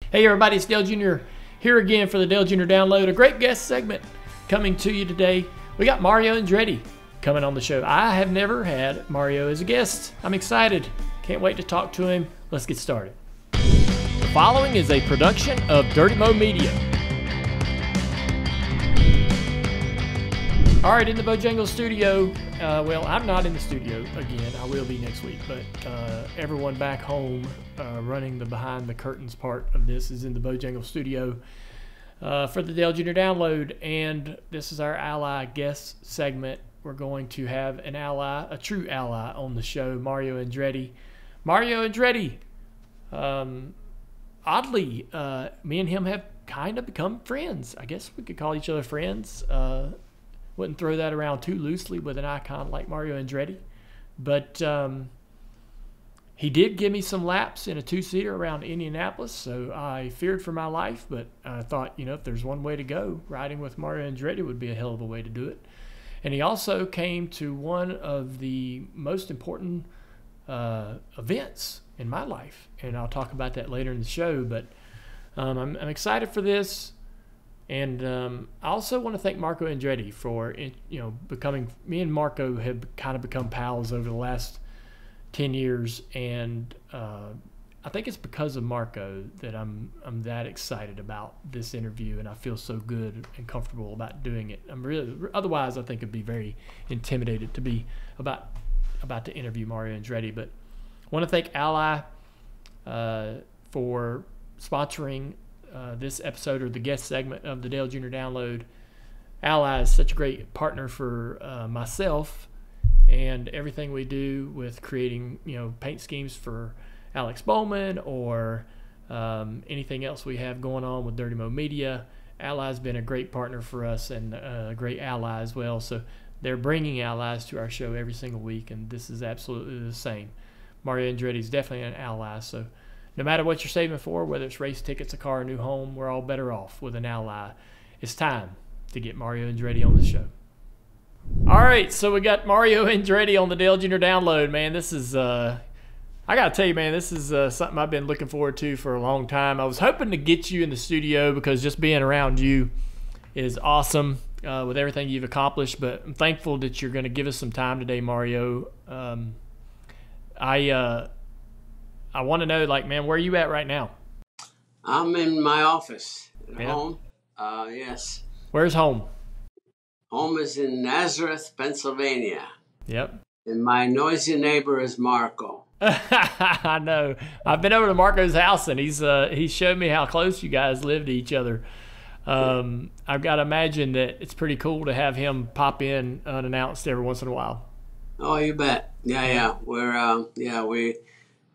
Hey everybody, it's Dale Jr. here again for the Dale Jr. Download. A great guest segment coming to you today. We got Mario Andretti coming on the show. I have never had Mario as a guest. I'm excited. Can't wait to talk to him. Let's get started. The following is a production of Dirty Mo Media. All right, in the Bojangles studio. Well, I'm not in the studio again. I will be next week, but everyone back home running the behind the curtains part of this is in the Bojangles studio for the Dale Jr. Download, and this is our ally guest segment. We're going to have an ally, a true ally, on the show, Mario Andretti. Mario Andretti, oddly, me and him have kind of become friends. I guess we could call each other friends. Wouldn't throw that around too loosely with an icon like Mario Andretti. But he did give me some laps in a two-seater around Indianapolis, so I feared for my life, but I thought, you know, if there's one way to go, riding with Mario Andretti would be a hell of a way to do it. And he also came to one of the most important events in my life, and I'll talk about that later in the show, but I'm excited for this. And I also want to thank Marco Andretti for, becoming, me and Marco have kind of become pals over the last 10 years. And I think it's because of Marco that I'm that excited about this interview, and I feel so good and comfortable about doing it. Otherwise I think it'd be very intimidated to be about to interview Mario Andretti. But I want to thank Ally for sponsoring this episode, or the guest segment of the Dale Jr. Download. Ally is such a great partner for myself and everything we do with creating, paint schemes for Alex Bowman or anything else we have going on with Dirty Mo Media. Ally's been a great partner for us and a great ally as well. So they're bringing allies to our show every single week, and this is absolutely the same. Mario Andretti is definitely an ally, so no matter what you're saving for, whether it's race tickets, a car, a new home, we're all better off with an ally. It's time to get Mario Andretti on the show. All right, so we got Mario Andretti on the Dale Jr. Download, man. This is, I got to tell you, man, this is something I've been looking forward to for a long time. I was hoping to get you in the studio because just being around you is awesome with everything you've accomplished, but I'm thankful that you're going to give us some time today, Mario. I want to know, man, where are you at right now? I'm in my office at home. Yes. Where's home? Home is in Nazareth, Pennsylvania. Yep. And my noisy neighbor is Marco. I know. I've been over to Marco's house, and he showed me how close you guys live to each other. I've got to imagine that it's pretty cool to have him pop in unannounced every once in a while. Oh, you bet. Yeah.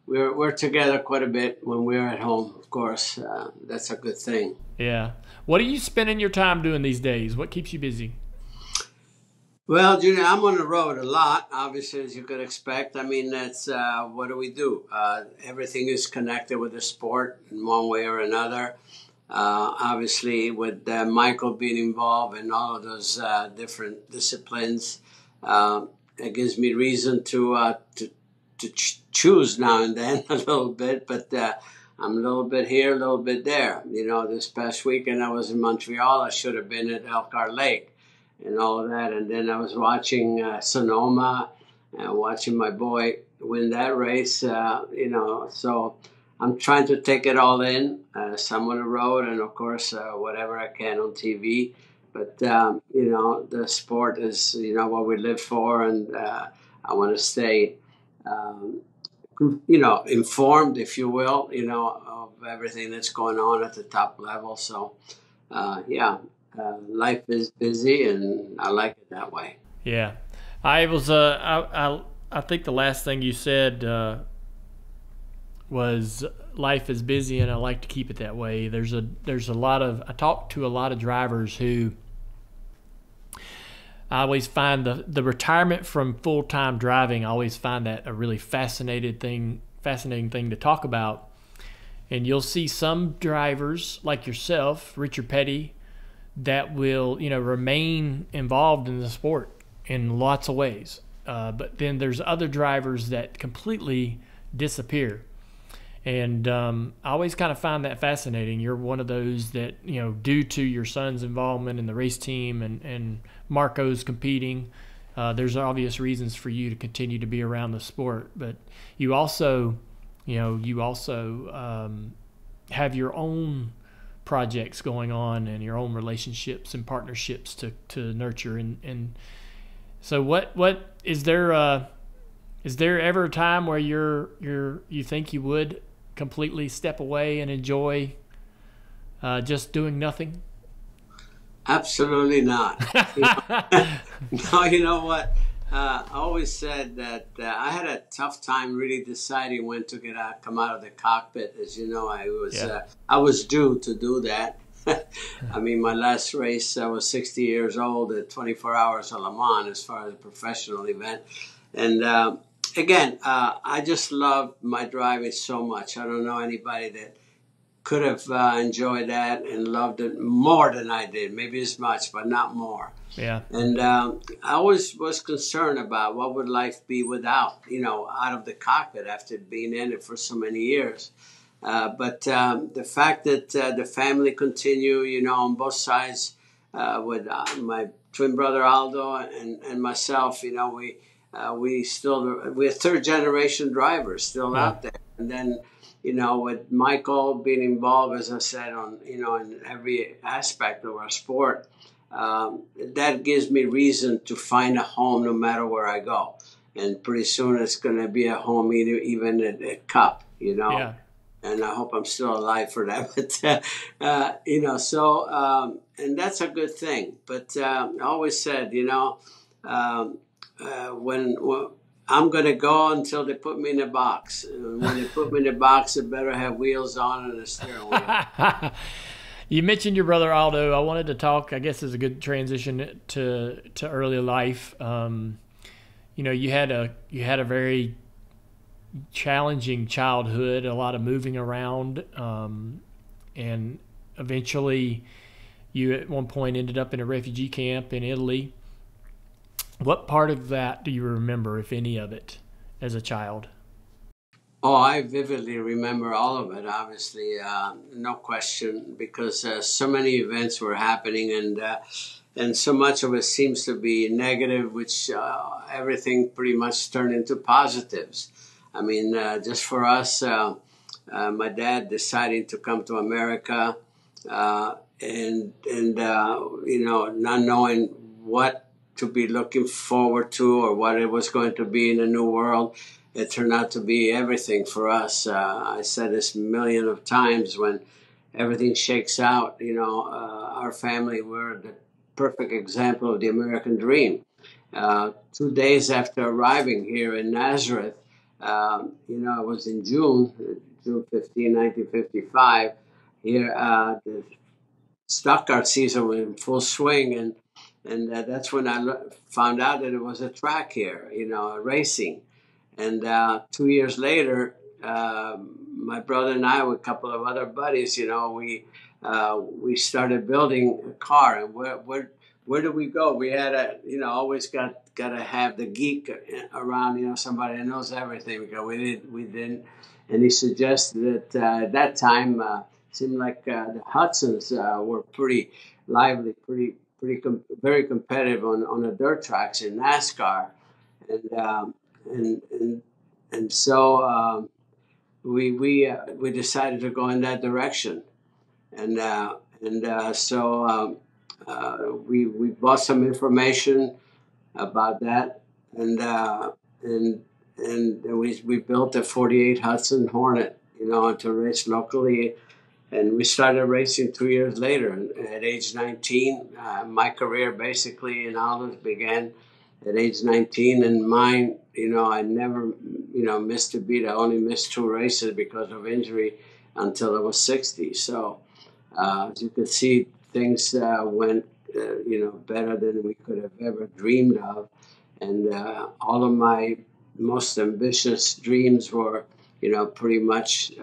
We're together quite a bit when we're at home, of course. That's a good thing. Yeah. What are you spending your time doing these days? What keeps you busy? Well, Junior, I'm on the road a lot, obviously, as you could expect. I mean, that's what do we do? Everything is connected with the sport in one way or another. Obviously, with Michael being involved in all of those different disciplines, it gives me reason to choose now and then a little bit, but I'm a little bit here, a little bit there. This past weekend I was in Montreal. I should have been at Elkhart Lake and all of that. And then I was watching Sonoma and watching my boy win that race, So I'm trying to take it all in, some on the road and, of course, whatever I can on TV. But, the sport is, what we live for, and I want to stay informed, if you will, of everything that's going on at the top level. So, life is busy, and I like it that way. Yeah, I was. I think the last thing you said was life is busy, and I like to keep it that way. There's a lot of. I talk to a lot of drivers who. I always find the retirement from full-time driving, I always find that a really fascinating thing to talk about. And you'll see some drivers like yourself, Richard Petty, that will, remain involved in the sport in lots of ways. But then there's other drivers that completely disappear. And I always kind of find that fascinating. You're one of those that, you know, due to your son's involvement in the race team and Marco's competing, there's obvious reasons for you to continue to be around the sport. But you also, have your own projects going on and your own relationships and partnerships to nurture. And so what is there? Is there ever a time where you think you would completely step away and enjoy just doing nothing? Absolutely not. No, you know what? I always said that I had a tough time really deciding when to come out of the cockpit. As you know, I was due to do that. I mean, my last race, I was 60 years old at 24 Hours of Le Mans as far as a professional event. And again, I just love my driving so much. I don't know anybody that could have enjoyed that and loved it more than I did. Maybe as much, but not more. Yeah. And I always was concerned about what would life be without, out of the cockpit after being in it for so many years. But the fact that the family continue, on both sides with my twin brother Aldo and myself, we're third generation drivers still out there. And then, with Michael being involved, as I said, in every aspect of our sport, that gives me reason to find a home no matter where I go. And pretty soon it's going to be a home even at Cup, Yeah. And I hope I'm still alive for that. But, and that's a good thing. But I always said, when I'm going to go until they put me in a box. And when they put me in a box, it better have wheels on and a steering wheel. You mentioned your brother Aldo. I wanted to talk, I guess is a good transition to early life. You had a very challenging childhood, a lot of moving around, and eventually you at one point ended up in a refugee camp in Italy. What part of that do you remember, if any of it, as a child? Oh, I vividly remember all of it, obviously, no question, because so many events were happening and so much of it seems to be negative, which everything pretty much turned into positives. I mean, just for us, my dad deciding to come to America and not knowing what to be looking forward to or what it was going to be in a new world. It turned out to be everything for us. I said this million of times, when everything shakes out, our family were the perfect example of the American dream. 2 days after arriving here in Nazareth, it was in June 15, 1955, here the stock car season was in full swing, and that's when I found out that it was a track here, racing. And 2 years later, my brother and I, with a couple of other buddies, we started building a car. And where do we go? We had always got to have the geek around, somebody that knows everything. Because we didn't. And he suggested that at that time, seemed like the Hudsons were pretty lively, very competitive on the dirt tracks in NASCAR, and so we decided to go in that direction, so we bought some information about that, and we built a '48 Hudson Hornet, to race locally. And we started racing 2 years later. At age 19, my career basically in Aldo's began at age 19. And mine, I never, missed a beat. I only missed 2 races because of injury until I was 60. So as you can see, things went, better than we could have ever dreamed of. And all of my most ambitious dreams were, pretty much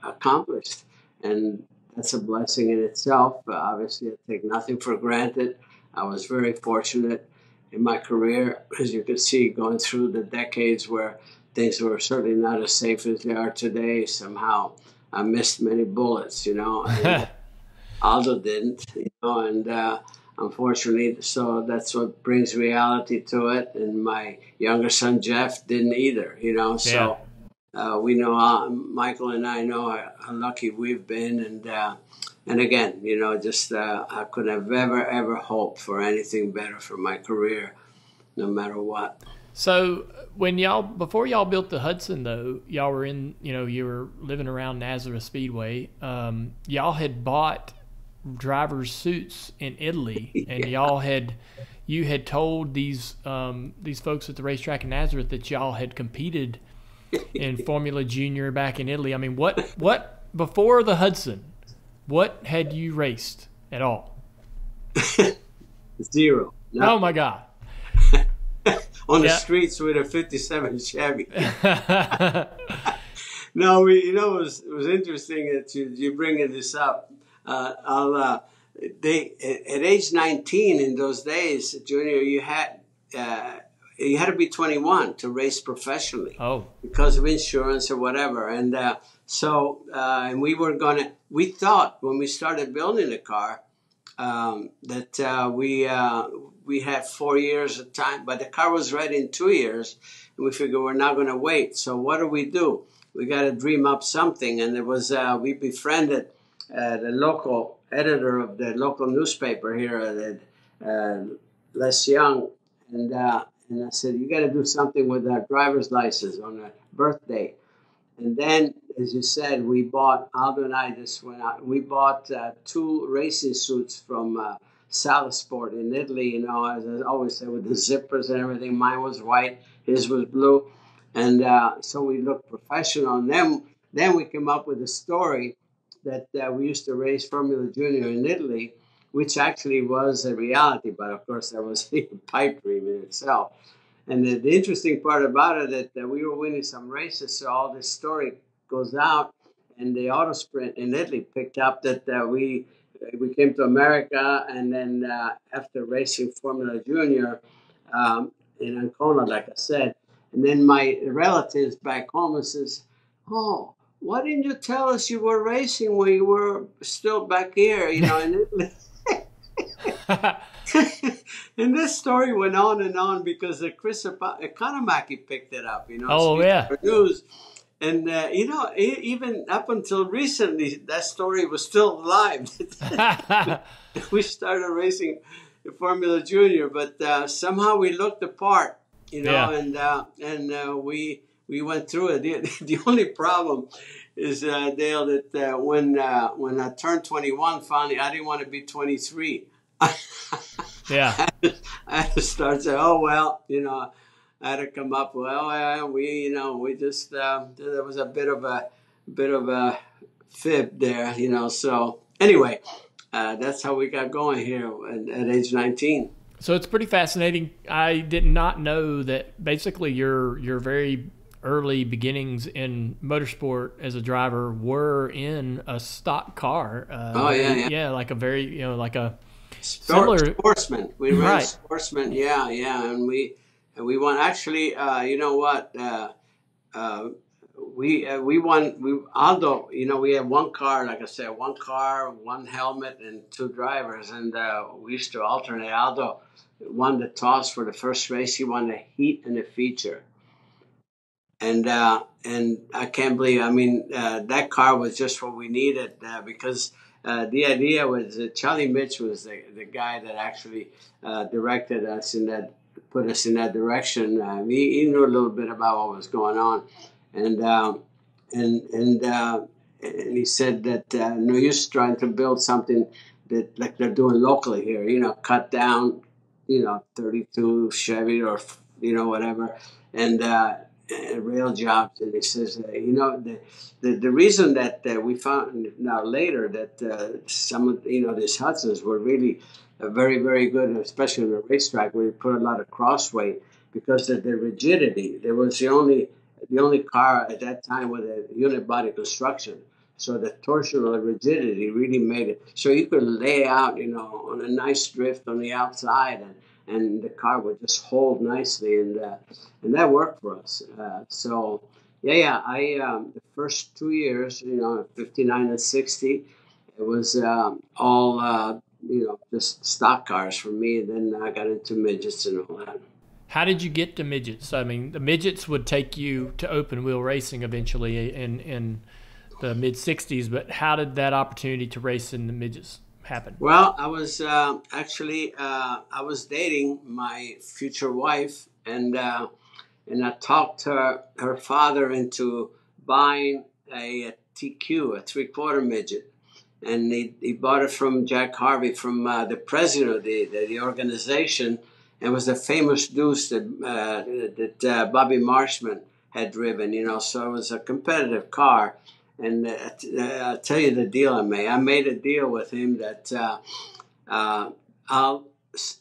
accomplished. And that's a blessing in itself. Obviously, I take nothing for granted. I was very fortunate in my career, as you can see, going through the decades where things were certainly not as safe as they are today. Somehow I missed many bullets, and Aldo didn't, and unfortunately, so that's what brings reality to it. And my younger son, Jeff, didn't either, so we know, Michael and I know how lucky we've been. And again, just I could have ever hoped for anything better for my career, no matter what. So before y'all built the Hudson, though, y'all were you were living around Nazareth Speedway. Y'all had bought driver's suits in Italy, and you had told these folks at the racetrack in Nazareth that y'all had competed in Formula Junior back in Italy. I mean, what before the Hudson, what had you raced at all? Zero. No. Oh my God. On the streets with a 57 Chevy. No, it was interesting that you bringing this up. At age 19 in those days, Junior, you had to be 21 to race professionally. Oh, because of insurance or whatever. And and we thought when we started building the car that we had 4 years of time, but the car was ready in 2 years, and we figured we're not going to wait. So what do? We got to dream up something, and we befriended the local editor of the local newspaper here, Les Young, and I said, you got to do something with our driver's license on a birthday. And then, as you said, Aldo and I just went out. We bought 2 racing suits from Salasport in Italy, as I always say, with the zippers and everything. Mine was white, his was blue. And so we looked professional. And then we came up with a story that we used to race Formula Junior in Italy, which actually was a reality. But, of course, that was a pipe dream in itself. And the interesting part about it that we were winning some races, so all this story goes out, and the auto sprint in Italy picked up that we came to America, and then after racing Formula Junior in Ancona, like I said, and then my relatives back home says, "Oh, why didn't you tell us you were racing when you were still back here, in Italy?" And this story went on because Chris Economaki picked it up, Oh, yeah. News. And, even up until recently, that story was still alive. We started racing Formula Junior, but somehow we looked the part, and we went through it. The only problem is, Dale, that when I turned 21, finally, I didn't want to be 23. Yeah. I had to start saying, oh, well, I had to come up with, we just, there was a bit of a fib there, so anyway, that's how we got going here at age 19. So it's pretty fascinating. I did not know that basically your very early beginnings in motorsport as a driver were in a stock car. Yeah, like a very, like a similar sportsman. We ran sportsman, and we won. Actually, you know what? We won. Aldo, we had one car, like I said, one car, one helmet, and 2 drivers, and we used to alternate. Aldo won the toss for the first race. He won the heat and the feature. And I can't believe. I mean, that car was just what we needed because the idea was that Charlie Mitch was the guy that actually directed us put us in that direction. He knew a little bit about what was going on, and he said that no use trying to build something that like they're doing locally here. Cut down, 32 Chevy or whatever, and rail jobs. And he says, the reason that we found now later that some of these Hudsons were really very, very good, especially on the racetrack where you put a lot of cross weight because of the rigidity. There was the only car at that time with a unit body construction. So the torsional rigidity really made it so you could lay out, on a nice drift on the outside and the car would just hold nicely, and that worked for us. So yeah, I the first 2 years, 59 and 60, it was all just stock cars for me. And then I got into midgets and all that. How did you get to midgets? I mean, the midgets would take you to open wheel racing eventually in the mid '60s, but how did that opportunity to race in the midgets happen? Well, I was actually I was dating my future wife, and I talked her father into buying a TQ, a 3/4 midget, and he bought it from Jack Harvey, from the president of the organization. It was a famous deuce that Bobby Marshman had driven, so it was a competitive car. And I'll tell you the deal I made. I made a deal with him that I'll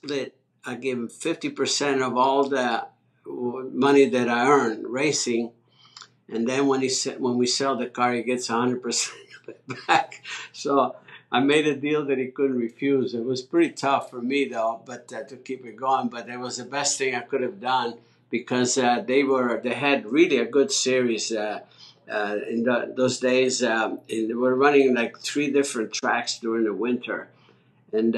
give him 50% of all the money that I earn racing, and then when we sell the car, he gets 100% of it back. So I made a deal that he couldn't refuse. It was pretty tough for me though, but to keep it going. But it was the best thing I could have done, because they had really a good series. In those days, they were running like 3 different tracks during the winter, and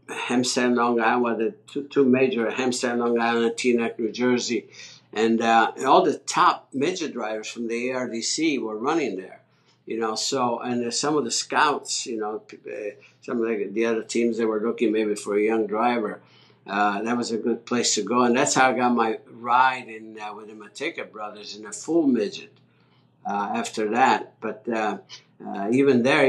Hempstead, Long Island, well, the two major, Hempstead, Long Island, and Teaneck, New Jersey, and all the top midget drivers from the ARDC were running there, So, and some of the scouts, some of the other teams that were looking maybe for a young driver. That was a good place to go, and that's how I got my ride in with the Mateka brothers in a full midget. After that, but even there,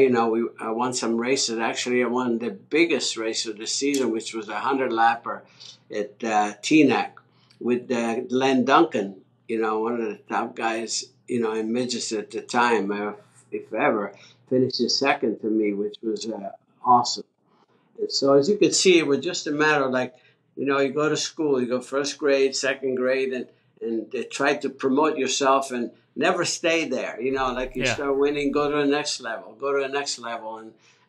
I won some races. Actually, I won the biggest race of the season, which was a 100-lapper at Teaneck with Len Duncan, one of the top guys, in midgets at the time, if ever, finished second to me, which was awesome. And so as you can see, it was just a matter of you go to school, you go first grade, second grade, and they try to promote yourself and never stay there. You start winning, go to the next level,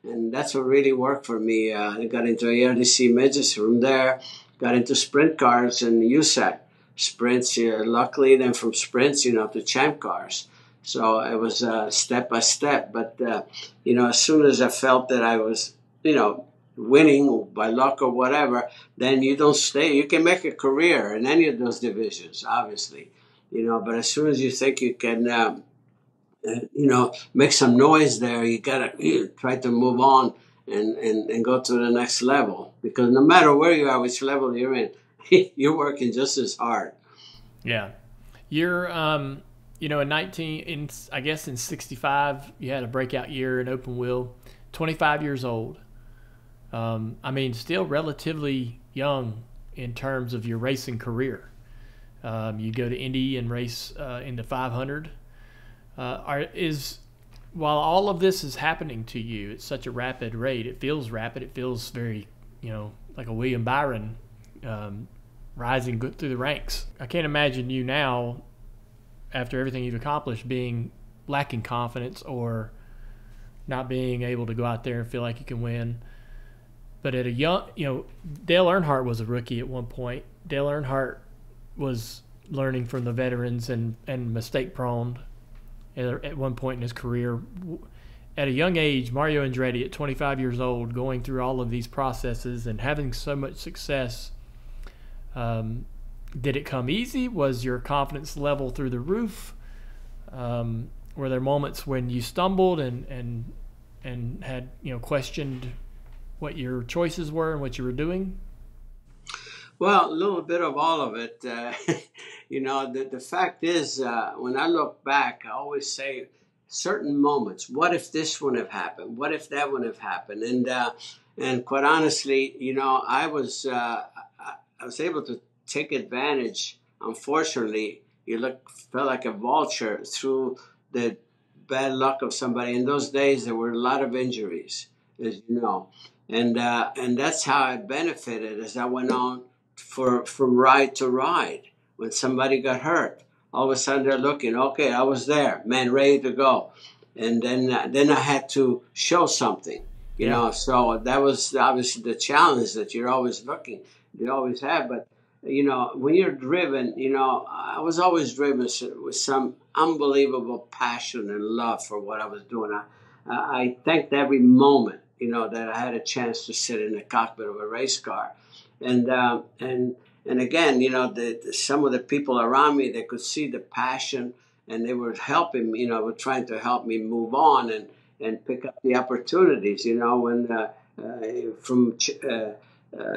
and that's what really worked for me. I got into ARDC midgets from there, got into sprint cars and USAC sprints. Luckily, then from sprints, to champ cars. So it was step by step. But as soon as I felt that I was, winning by luck or whatever, then you don't stay. You can make a career in any of those divisions, obviously, but as soon as you think you can, make some noise there, you gotta try to move on and go to the next level, because no matter where you are, which level you're in, you're working just as hard. Yeah. You're, in 65, you had a breakout year in open wheel, 25 years old. Still relatively young in terms of your racing career. You go to Indy and race in the 500. While all of this is happening to you at such a rapid rate, it feels rapid. It feels very, like a William Byron rising through the ranks. I can't imagine you now, after everything you've accomplished, being lacking confidence or not being able to go out there and feel like you can win. But at a young, Dale Earnhardt was a rookie at one point. Dale Earnhardt was learning from the veterans and mistake prone at one point in his career. At a young age, Mario Andretti, at 25 years old, going through all of these processes and having so much success, did it come easy? Was your confidence level through the roof? Were there moments when you stumbled and had questioned what your choices were and what you were doing? Well, a little bit of all of it. The fact is, when I look back, I always say certain moments. What if this wouldn't have happened? What if that wouldn't have happened? And quite honestly, I was able to take advantage. Unfortunately, felt like a vulture through the bad luck of somebody. In those days, there were a lot of injuries, as you know. And that's how I benefited as I went on from ride to ride. When somebody got hurt, all of a sudden they're looking, okay, I was there, man, ready to go. And then I had to show something, you know. So that was obviously the challenge, that you're always looking. they always have. But you know, when you're driven, you know, I was always driven with some unbelievable passion and love for what I was doing. I thanked every moment, you know, that I had a chance to sit in the cockpit of a race car, and and again, you know, some of the people around me, they could see the passion, and they were helping me, you know, were trying to help me move on and pick up the opportunities, you know, when from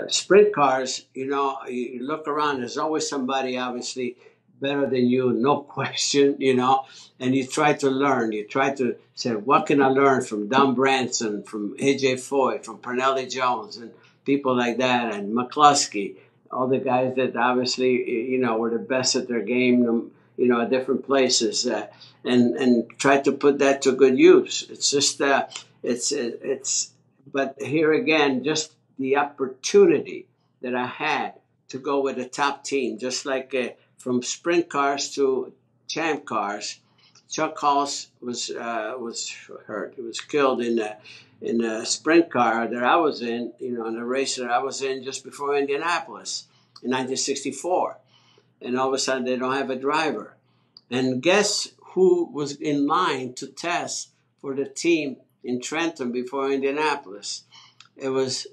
sprint cars, you know, you look around, there's always somebody obviously better than you, no question, you know, and you try to learn. You try to say, what can I learn from Don Branson, from AJ Foyt, from Pernelli Jones, and people like that, and McCluskey, all the guys that obviously, you know, were the best at their game, you know, at different places, and try to put that to good use. It's just, but here again, just the opportunity that I had to go with the top team, just like from sprint cars to champ cars. Chuck Hulse was hurt. He was killed in a sprint car that I was in, you know, in a race that I was in just before Indianapolis in 1964. And all of a sudden, they don't have a driver. And guess who was in line to test for the team in Trenton before Indianapolis? It was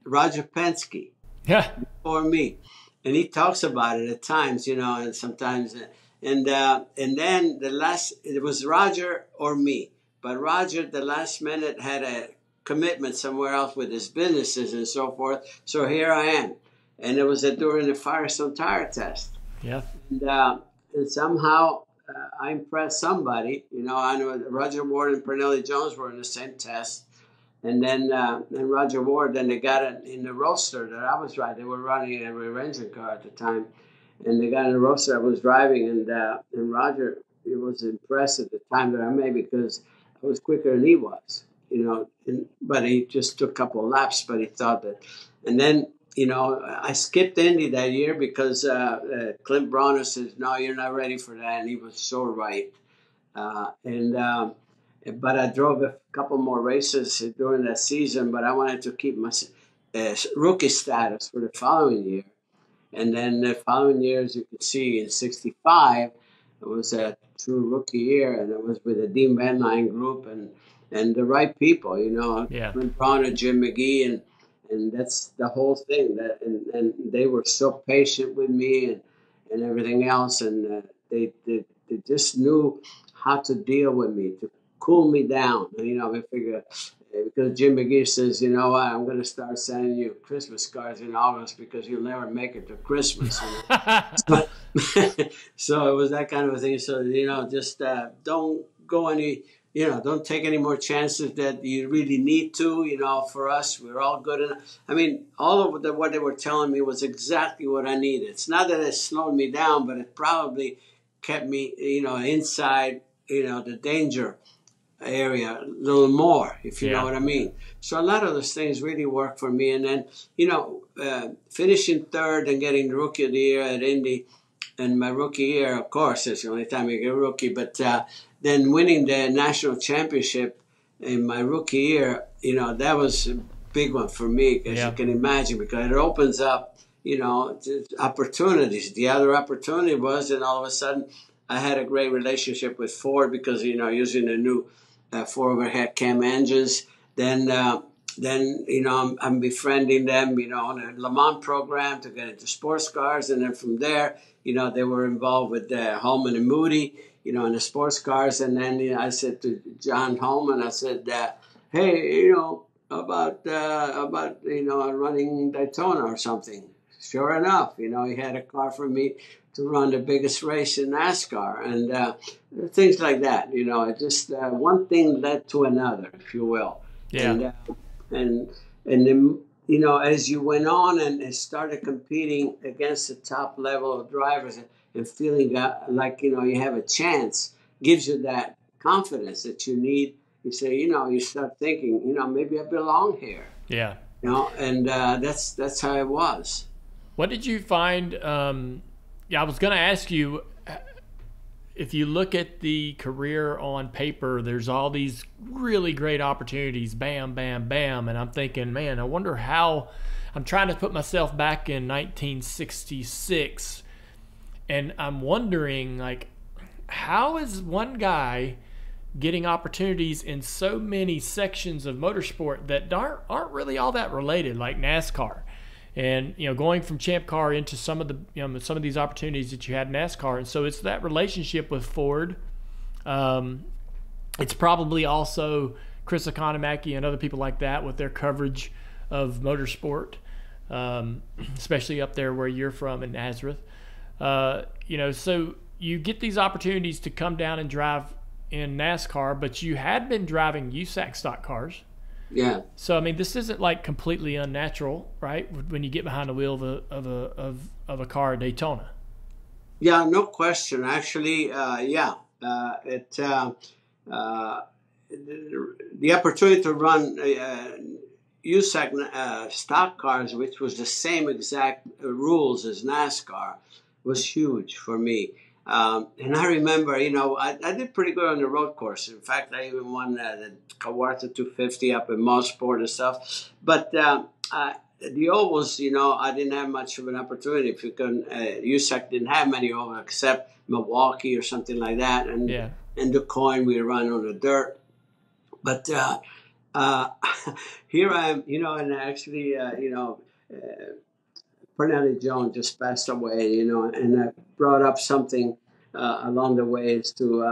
Roger Penske. Yeah. Before me. And he talks about it at times, you know, and sometimes, and then it was Roger or me. But Roger, the last minute, had a commitment somewhere else with his businesses and so forth. So here I am. And it was during the Firestone tire test. Yeah. And somehow I impressed somebody. You know, I know Roger Ward and Pernelli Jones were in the same test. And then Roger Ward, then they got it in the Roadster that I was driving. They were running a Lorenzen car at the time. And they got in the Roadster I was driving. And Roger, he was impressed at the time that I made because I was quicker than he was, you know. But he just took a couple of laps, but he thought that. And then, you know, I skipped Indy that year because Clint Bronner says, no, you're not ready for that. And he was so right. But I drove a couple more races during that season, but I wanted to keep my rookie status for the following year. And then the following year, as you can see, in 65, it was a true rookie year, and it was with the Dean Van Line group and the right people, you know, Yeah. Clint Bronner, Jim McGee, and that's the whole thing. And they were so patient with me and everything else, and they just knew how to deal with me, to cool me down. And, you know, I figure because Jim McGee says, you know what, I'm going to start sending you Christmas cards in August because you'll never make it to Christmas. You know? So it was that kind of a thing. So, you know, just don't go any, you know, don't take any more chances that you really need to. You know, for us, we're all good enough. I mean, all of what they were telling me was exactly what I needed. It's not that it slowed me down, but it probably kept me, you know, inside, you know, the danger area a little more, if you know what I mean. So a lot of those things really worked for me. And then, you know, finishing third and getting the Rookie of the Year at Indy, and my rookie year, of course, it's the only time you get a rookie, but then winning the national championship in my rookie year, you know, that was a big one for me, as you can imagine, because it opens up, you know, opportunities. The other opportunity was, and all of a sudden, I had a great relationship with Ford because, you know, using the new 4 overhead cam engines. Then you know, I'm befriending them, you know, on a Le Mans program to get into sports cars. And then from there, you know, they were involved with Holman-Moody, you know, in the sports cars. And then, you know, I said to John Holman, I said, hey, you know, about, you know, running Daytona or something. Sure enough, you know, he had a car for me to run the biggest race in NASCAR, and things like that. You know, it just one thing led to another, if you will. Yeah. And then, you know, as you went on and started competing against the top level of drivers and feeling like, you know, you have a chance, gives you that confidence that you need. You say, you know, you start thinking, you know, maybe I belong here. Yeah. You know, and that's how it was. What did you find? I was going to ask you, if you look at the career on paper, there's all these really great opportunities, bam, bam, bam. And I'm thinking, man, I wonder how. I'm trying to put myself back in 1966, and I'm wondering, like, how is one guy getting opportunities in so many sections of motorsport that aren't really all that related, like NASCAR? And, going from Champ Car into some of the, some of these opportunities that you had in NASCAR. And so it's that relationship with Ford. It's probably also Chris Economaki and other people like that with their coverage of motorsport, especially up there where you're from in Nazareth. So you get these opportunities to come down and drive in NASCAR, but you had been driving USAC stock cars. Yeah. So I mean, this isn't like completely unnatural, right? When you get behind the wheel of a car at Daytona. Yeah, no question. Actually, the opportunity to run USAC stock cars, which was the same exact rules as NASCAR, was huge for me. And I remember, I did pretty good on the road course. In fact, I even won the Kawartha 250 up in Mosport and stuff. But the ovals, I didn't have much of an opportunity. If you can, USAC didn't have many ovals except Milwaukee or something like that. And Du Quoin, we run on the dirt. But here I am, and actually, Pernelli Jones just passed away, and I brought up something along the way as to,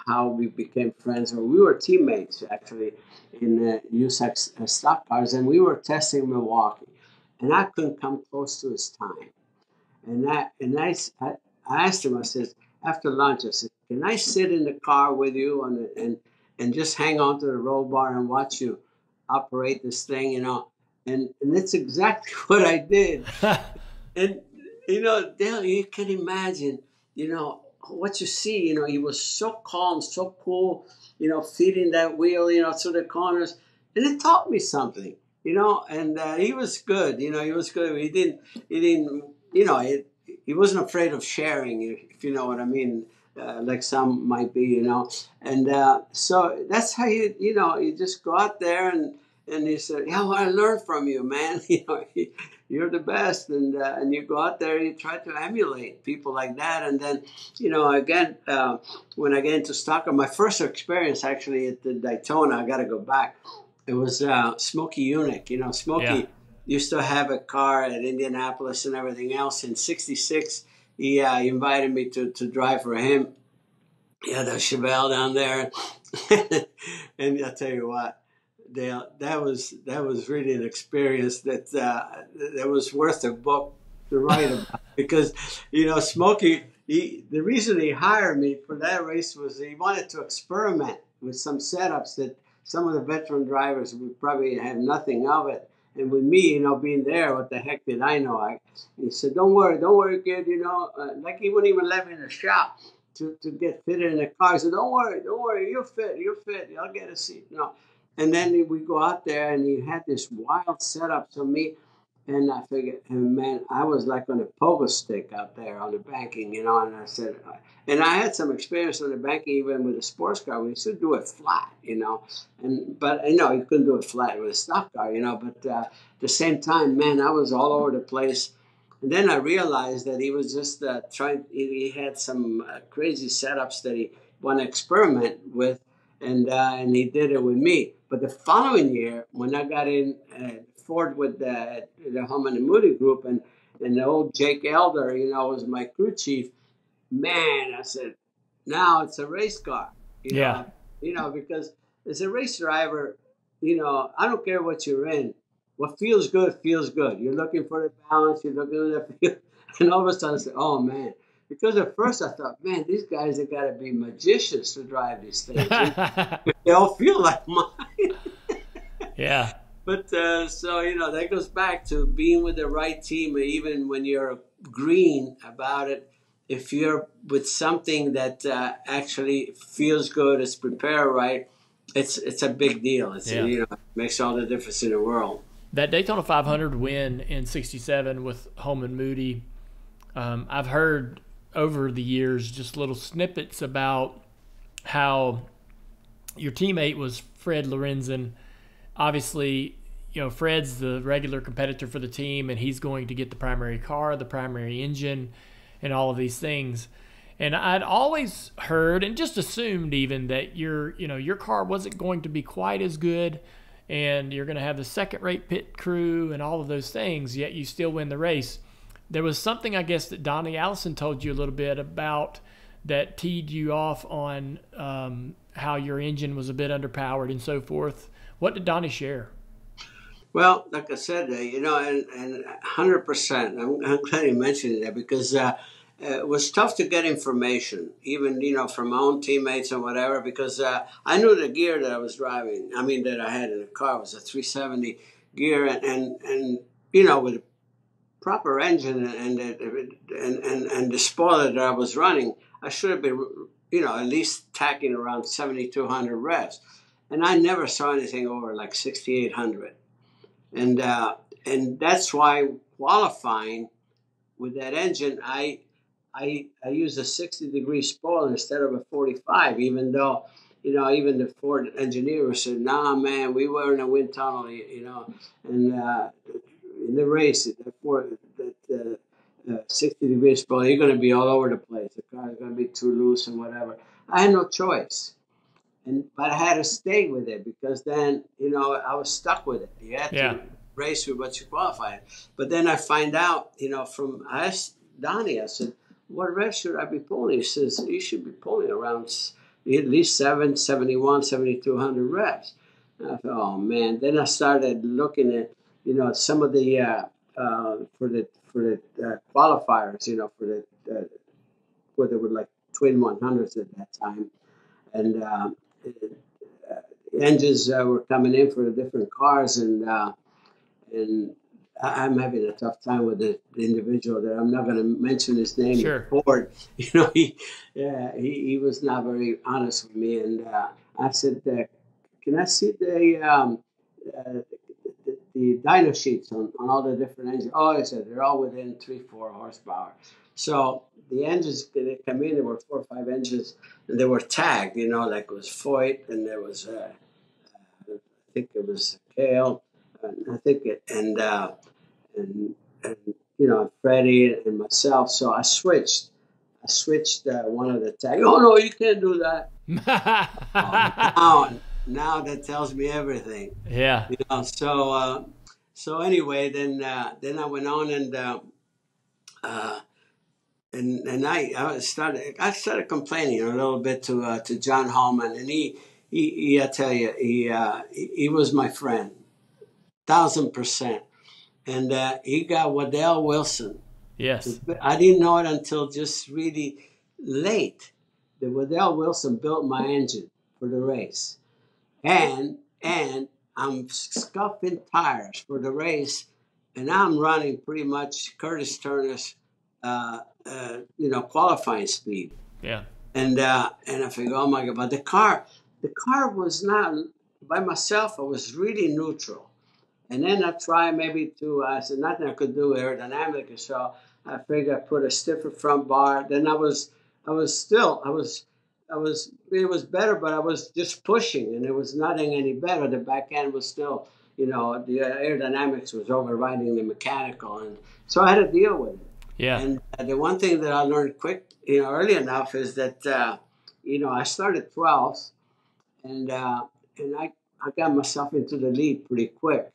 how we became friends. We were teammates, actually, in USAC stock cars, and we were testing Milwaukee. And I couldn't come close to his time. And I asked him, I said, after lunch, I said, can I sit in the car with you and just hang on to the roll bar and watch you operate this thing, And that's exactly what I did. And, Dale, you can imagine, what you see, he was so calm, so cool, feeding that wheel, through the corners. And it taught me something, and he was good, he was good. He wasn't afraid of sharing, if you know what I mean, like some might be, And so that's how you just go out there and he said, yeah, well, I learned from you, man. You're the best. And you go out there and you try to emulate people like that. And then, again, when I get into stock car, my first experience actually at the Daytona, I got to go back. It was Smokey Unick. Smokey used to have a car at Indianapolis and everything else. In '66, he invited me to drive for him. He had a Chevelle down there. And I'll tell you what. Dale, that was really an experience that was worth a book to write about, because Smokey, the reason he hired me for that race was he wanted to experiment with some setups that some of the veteran drivers would probably have nothing of it, and with me, being there, what the heck did I know? He said, don't worry, kid, like he wouldn't even let me in the shop to get fitted in the car. He said, don't worry, you're fit, I'll get a seat, And then we go out there, and he had this wild setup to me. And I figured, man, I was like on a pogo stick out there on the banking, And I said, and I had some experience on the banking even with a sports car. We used to do it flat, But you couldn't do it flat with a stock car, But at the same time, man, I was all over the place. And then I realized that he was just he had some crazy setups that he wanted to experiment with. And he did it with me. But the following year, when I got in Ford with the Holman-Moody group, and the old Jake Elder, was my crew chief, man, I said, now it's a race car. Because as a race driver, I don't care what you're in. What feels good, feels good. You're looking for the balance, you're looking at the feel. And all of a sudden I said, oh, man. Because at first I thought, man, these guys have got to be magicians to drive these things. They all feel like mine. Yeah. But that goes back to being with the right team, even when you're green about it. If you're with something that actually feels good, it's prepared right, it's a big deal. It makes all the difference in the world. That Daytona 500 win in '67 with Holman-Moody, I've heard over the years just little snippets about how your teammate was Fred Lorenzen. Obviously, Fred's the regular competitor for the team, and he's going to get the primary car, the primary engine, and all of these things. And I'd always heard and just assumed even that your car wasn't going to be quite as good, and you're going to have the second-rate pit crew and all of those things, yet you still win the race. There was something, I guess, that Donnie Allison told you a little bit about that teed you off on how your engine was a bit underpowered and so forth. What did Donnie share? Well, like I said, and 100%. I'm glad you mentioned that because it was tough to get information, even, from my own teammates and whatever, because I knew the gear that I was driving, that I had in the car was a 370 gear, and with a proper engine and the spoiler that I was running, I should have been, at least tacking around 7,200 revs. And I never saw anything over like 6,800. And that's why qualifying with that engine, I used a 60-degree spoiler instead of a 45, even though, even the Ford engineer said, nah, man, we were in a wind tunnel, and in the race, that 60-degree spoiler, you're going to be all over the place. The car is going to be too loose and whatever. I had no choice. But I had to stay with it because then, I was stuck with it. You had to race with what you qualified. But then I find out, I asked Donnie, I said, what rev should I be pulling? He says, you should be pulling around at least 771, 7,200 revs. And I thought, oh, man. Then I started looking at, some of the, for the qualifiers, where they were like twin 100s at that time. And engines were coming in for the different cars, and I'm having a tough time with the individual that I'm not going to mention his name. Sure. Ford, he was not very honest with me, and I said, "Can I see the dyno sheets on all the different engines?" Oh, he said they're all within 3-4 horsepower. So the engines, they come in, there were 4 or 5 engines, and they were tagged, like it was Foyt, and there was, I think it was Kale, I think it, and Freddie and myself. So I switched one of the tags. Oh, no, you can't do that. Now that tells me everything. Yeah. So anyway, then I went on and I started complaining a little bit to John Holman, and he I tell you, he was my friend, 1,000%, and he got Waddell Wilson. Yes. I didn't know it until just really late. The Waddell Wilson built my engine for the race, and I'm scuffing tires for the race, and I'm running pretty much Curtis Turner's qualifying speed. Yeah. And I figure, oh my God, but the car was not, by myself, I was really neutral. And then I tried I said, nothing I could do aerodynamically, so I figured I put a stiffer front bar. Then it was better, but I was just pushing, and it was nothing any better. The back end was still, the aerodynamics was overriding the mechanical, and so I had to deal with it. Yeah. And the one thing that I learned early enough is that, I started 12th, and I got myself into the lead pretty quick.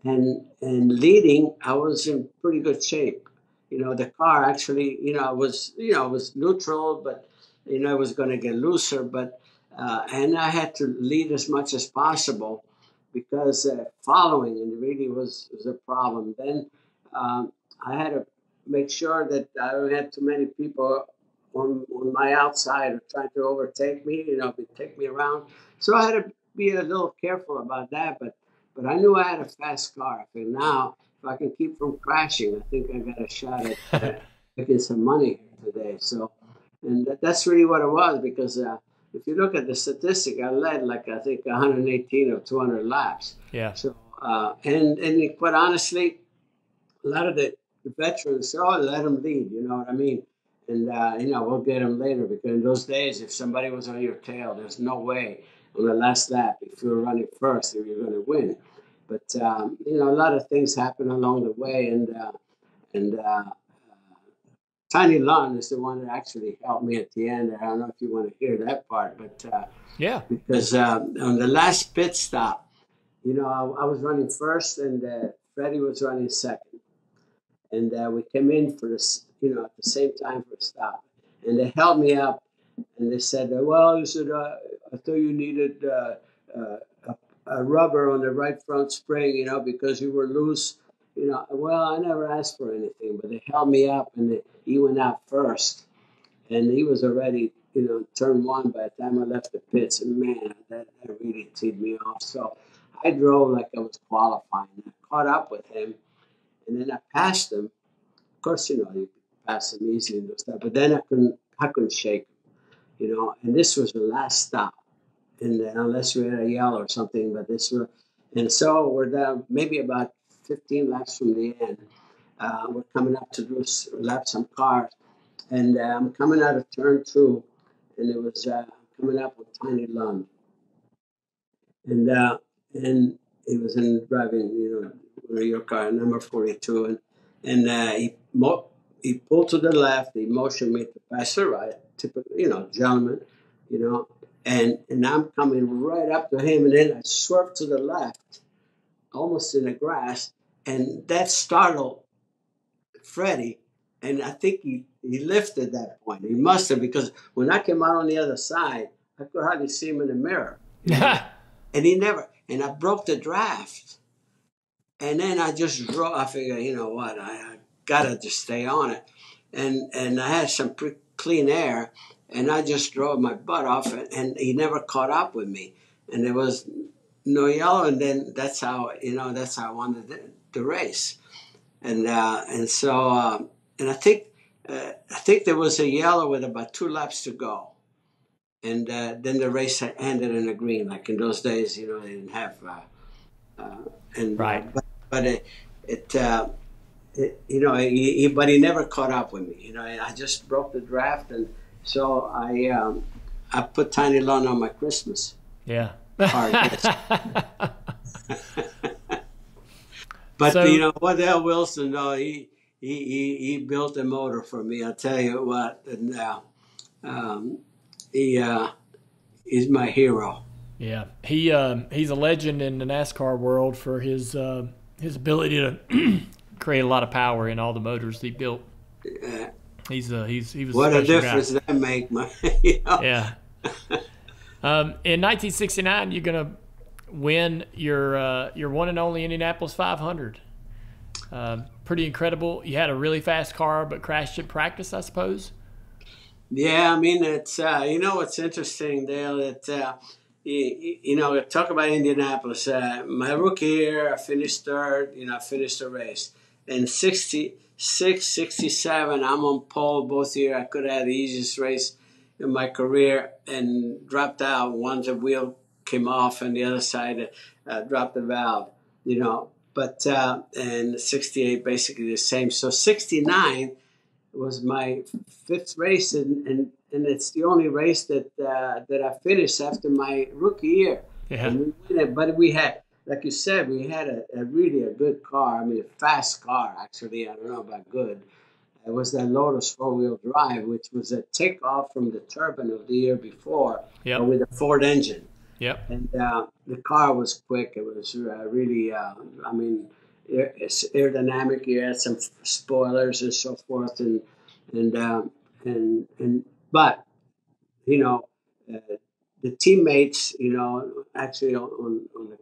And leading, I was in pretty good shape. The car actually, was neutral, but, it was going to get looser. But, and I had to lead as much as possible because following and really was a problem. Then I had to make sure that I don't have too many people on my outside trying to overtake me, take me around. So I had to be a little careful about that, but I knew I had a fast car. I think now, if I can keep from crashing, I think I got a shot at making some money here today. So, and that's really what it was, because if you look at the statistic, I led I think 118 of 200 laps. Yeah. So, and quite honestly, a lot of the veterans, let them lead, you know what I mean? And, we'll get him later because in those days, if somebody was on your tail, there's no way on the last lap, if you were running first, if you're going to win. But, a lot of things happen along the way. And Tiny Lund is the one that actually helped me at the end. I don't know if you want to hear that part, but Yeah. because on the last pit stop, I was running first and Freddie was running second. And we came in for this, at the same time for a stop. And they held me up and they said, well, you said, I thought you needed a rubber on the right front spring, because you were loose. Well, I never asked for anything, but they held me up and he went out first. And he was already, turn one by the time I left the pits. And man, that really teed me off. So I drove like I was qualifying. I caught up with him. And then I passed him. Of course, you pass him easily and stuff. But then I couldn't shake him, And this was the last stop, and unless you had a yell or something. But and so we're down maybe about 15 laps from the end. We're coming up to lap some cars, and I'm coming out of turn 2, and it was coming up with Tiny Lund, and he was driving, your car, number 42, and he pulled to the left. He motioned me to pass the right, typical, gentleman, and I'm coming right up to him, and then I swerved to the left, almost in the grass, and that startled Freddie, and I think he lifted that point. He must have, because when I came out on the other side, I could hardly see him in the mirror. And he never, and I broke the draft. And then I just drove, I figured, you know what, I got to just stay on it. And I had some pretty clean air, and I just drove my butt off, and he never caught up with me. And there was no yellow, and then that's how I won the race. And so, and I think there was a yellow with about 2 laps to go. And then the race ended in a green. Like in those days, they didn't have. Right. But but he never caught up with me. I just broke the draft, and so I put Tiny Lund on my Christmas. Yeah. Card. But So, Waddell Wilson, though, he built a motor for me. I'll tell you what, and he's my hero. yeah, he's a legend in the NASCAR world for his ability to create a lot of power in all the motors he built. He was What a a difference guy. that make, man. Yeah. In 1969, you're gonna win your one and only Indianapolis 500. Pretty incredible. You had a really fast car, but crashed in practice, I suppose. Yeah, I mean, it's what's interesting, Dale, that talk about Indianapolis. My rookie year, I finished third. I finished the race. In 66, 67, I'm on pole both years. I could have had the easiest race in my career and dropped out once the wheel came off and the other side dropped the valve. But and 68 basically the same. So 69 was my 5th race, and it's the only race that I finished after my rookie year. Yeah. And we win it, but we had, like you said, we had a really good car. I mean, a fast car, actually. I don't know about good. It was that Lotus 4-wheel drive, which was a takeoff from the turbine of the year before, Yep. with a Ford engine. Yep. And the car was quick. It was really, it's aerodynamic. You had some spoilers and so forth, but the teammates, actually on the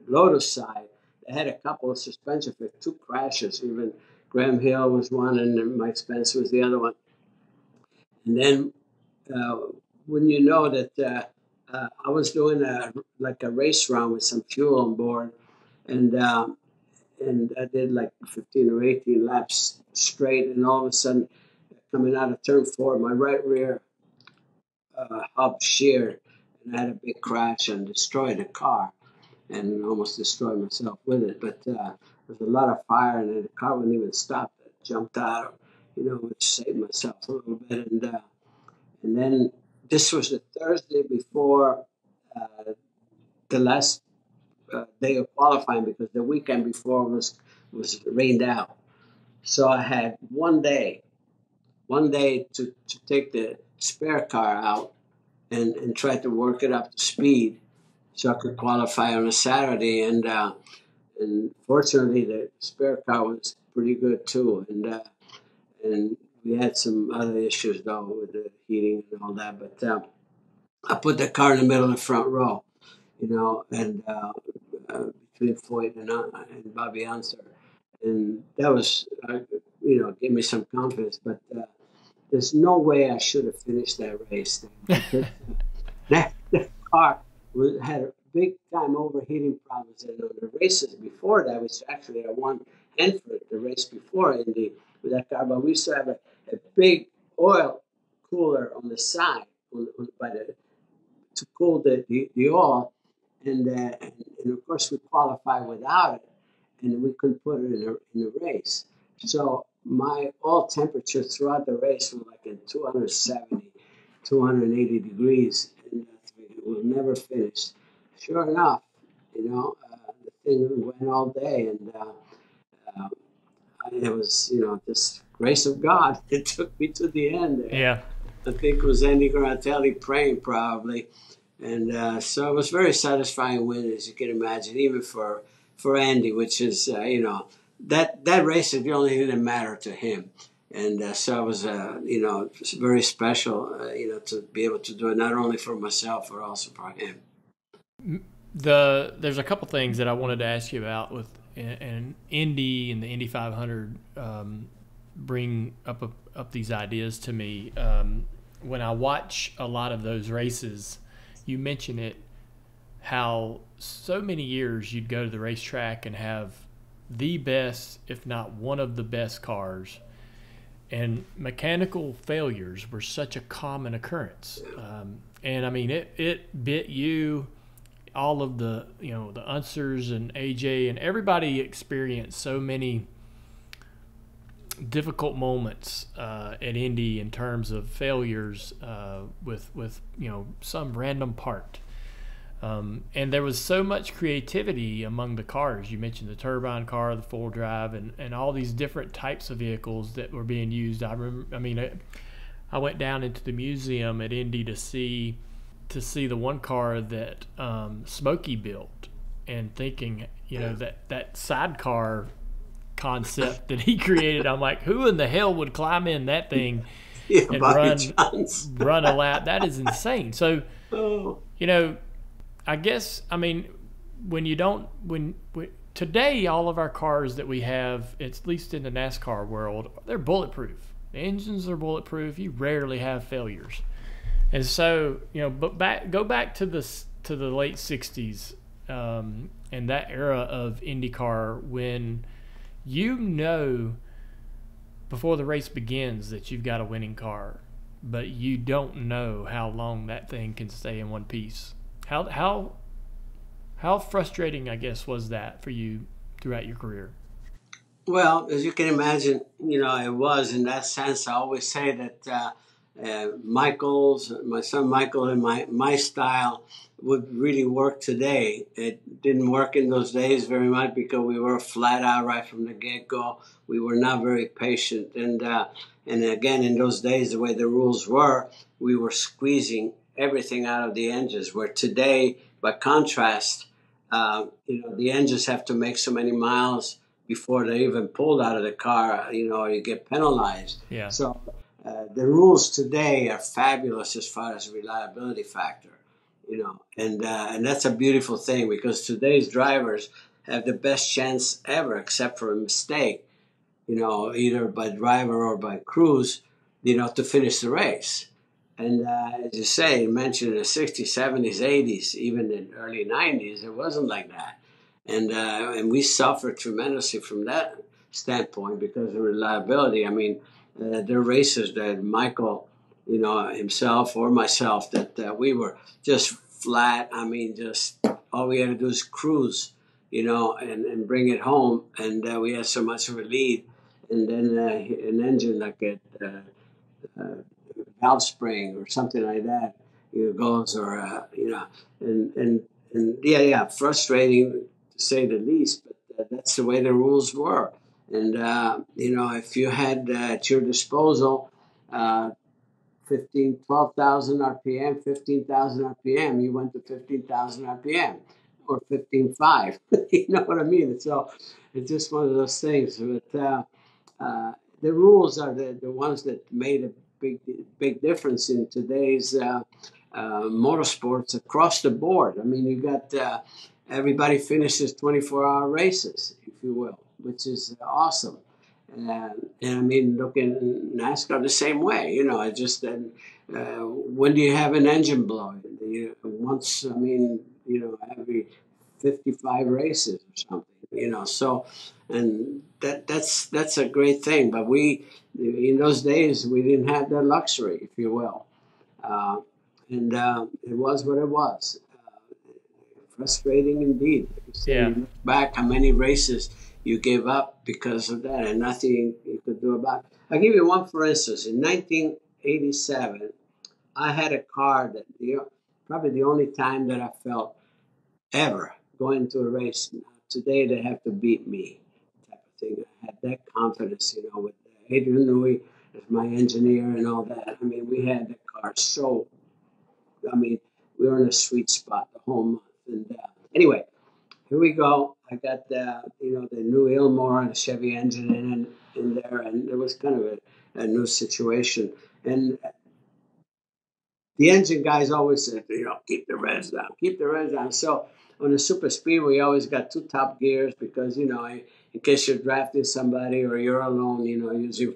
Lotus side, they had a couple of suspension for 2 crashes. Even Graham Hill was one, and Mike Spence was the other one. And then when you know that I was doing a race run with some fuel on board, and I did like 15 or 18 laps straight, and all of a sudden, coming out of turn 4, my right rear hub sheared, and I had a big crash and destroyed the car, and almost destroyed myself with it. But there was a lot of fire, and the car wouldn't even stop. It jumped out, which saved myself a little bit. And then this was the Thursday before the last day of qualifying, because the weekend before was rained out. So I had one day to take the spare car out and try to work it up to speed so I could qualify on a Saturday. And fortunately, the spare car was pretty good too. And we had some other issues though with the heating and all that. But I put the car in the middle of the front row, and between Foyt and Bobby Unser. And that was, gave me some confidence. But there's no way I should have finished that race. Because that car had a big time overheating problems. And on the races before that, which actually I won Hanford, the race before Indy with that car, but we used to have a big oil cooler on the side to cool the oil. And of course, we qualified without it, and we couldn't put it in a race. So my oil temperature throughout the race was like in 270, 280 degrees, and we'll never finish. Sure enough, the thing went all day, and it was, this grace of God. It took me to the end. Yeah. I think it was Andy Granatelli praying probably. And so it was very satisfying win, as you can imagine, even for Andy, which is, that race is the only thing that mattered to him. And so it was, very special, to be able to do it, not only for myself, but also for him. There's a couple things that I wanted to ask you about with and Indy and the Indy 500 bring up these ideas to me. When I watch a lot of those races, you mention it, how so many years you'd go to the racetrack and have the best, if not one of the best cars, and mechanical failures were such a common occurrence. And I mean, it bit you, all of the Unsers and AJ and everybody experienced so many difficult moments at Indy in terms of failures with some random part. And there was so much creativity among the cars. You mentioned the turbine car, the full drive, and all these different types of vehicles that were being used. I went down into the museum at Indy to see the one car that Smokey built, and thinking, that sidecar concept that he created. I'm like, who in the hell would climb in that thing and run a lap? That is insane. So, I guess, when today, all of our cars that we have, at least in the NASCAR world, they're bulletproof. The engines are bulletproof. You rarely have failures. And so, but go back to the late 60s and that era of IndyCar, when before the race begins that you've got a winning car, but you don't know how long that thing can stay in one piece. How frustrating, I guess, was that for you throughout your career? Well, as you can imagine, it was in that sense. I always say that my son Michael, and my style would really work today. It didn't work in those days very much because we were flat out right from the get-go. We were not very patient. And again, in those days, the way the rules were, we were squeezing everything out of the engines, where today, by contrast, the engines have to make so many miles before they're even pulled out of the car, or you get penalized. Yeah. So the rules today are fabulous as far as reliability factor, and that's a beautiful thing, because today's drivers have the best chance ever, except for a mistake, either by driver or by crews, to finish the race. And as you say, you mentioned in the 60s, 70s, 80s, even in early 90s, it wasn't like that. And we suffered tremendously from that standpoint because of reliability. There are races that Michael, himself or myself, that we were just flat. Just all we had to do is cruise, and bring it home. And we had so much of a lead. and then an engine like a valve spring or something like that, goes, or and yeah, frustrating to say the least, but that's the way the rules were. And if you had at your disposal 12,000 RPM, 15,000 RPM, you went to 15,000 RPM or 15.5. You know what I mean? So it's just one of those things. But the rules are the ones that made a big difference in today's motorsports across the board. I mean, you got everybody finishes 24-hour races, if you will, which is awesome. And I mean, look in NASCAR the same way. I just when do you have an engine blow? Once, I mean, every 55 races or something. So, and that's a great thing. But we, in those days, we didn't have that luxury, if you will, and it was what it was. Frustrating indeed. Yeah. You look back how many races you gave up because of that, and nothing you could do about it. I'll give you one, for instance. In 1987, I had a car that probably the only time that I felt ever going to a race. Today they have to beat me, type of thing. I had that confidence, with Adrian Newey as my engineer and all that. I mean, we had the car so. I mean, we were in a sweet spot the whole month. And anyway, here we go. I got the new Ilmore and Chevy engine in there, and it was kind of a new situation. And the engine guys always said, keep the revs down, keep the revs down. So on a super speed, we always got two top gears because, in case you're drafting somebody or you're alone, using,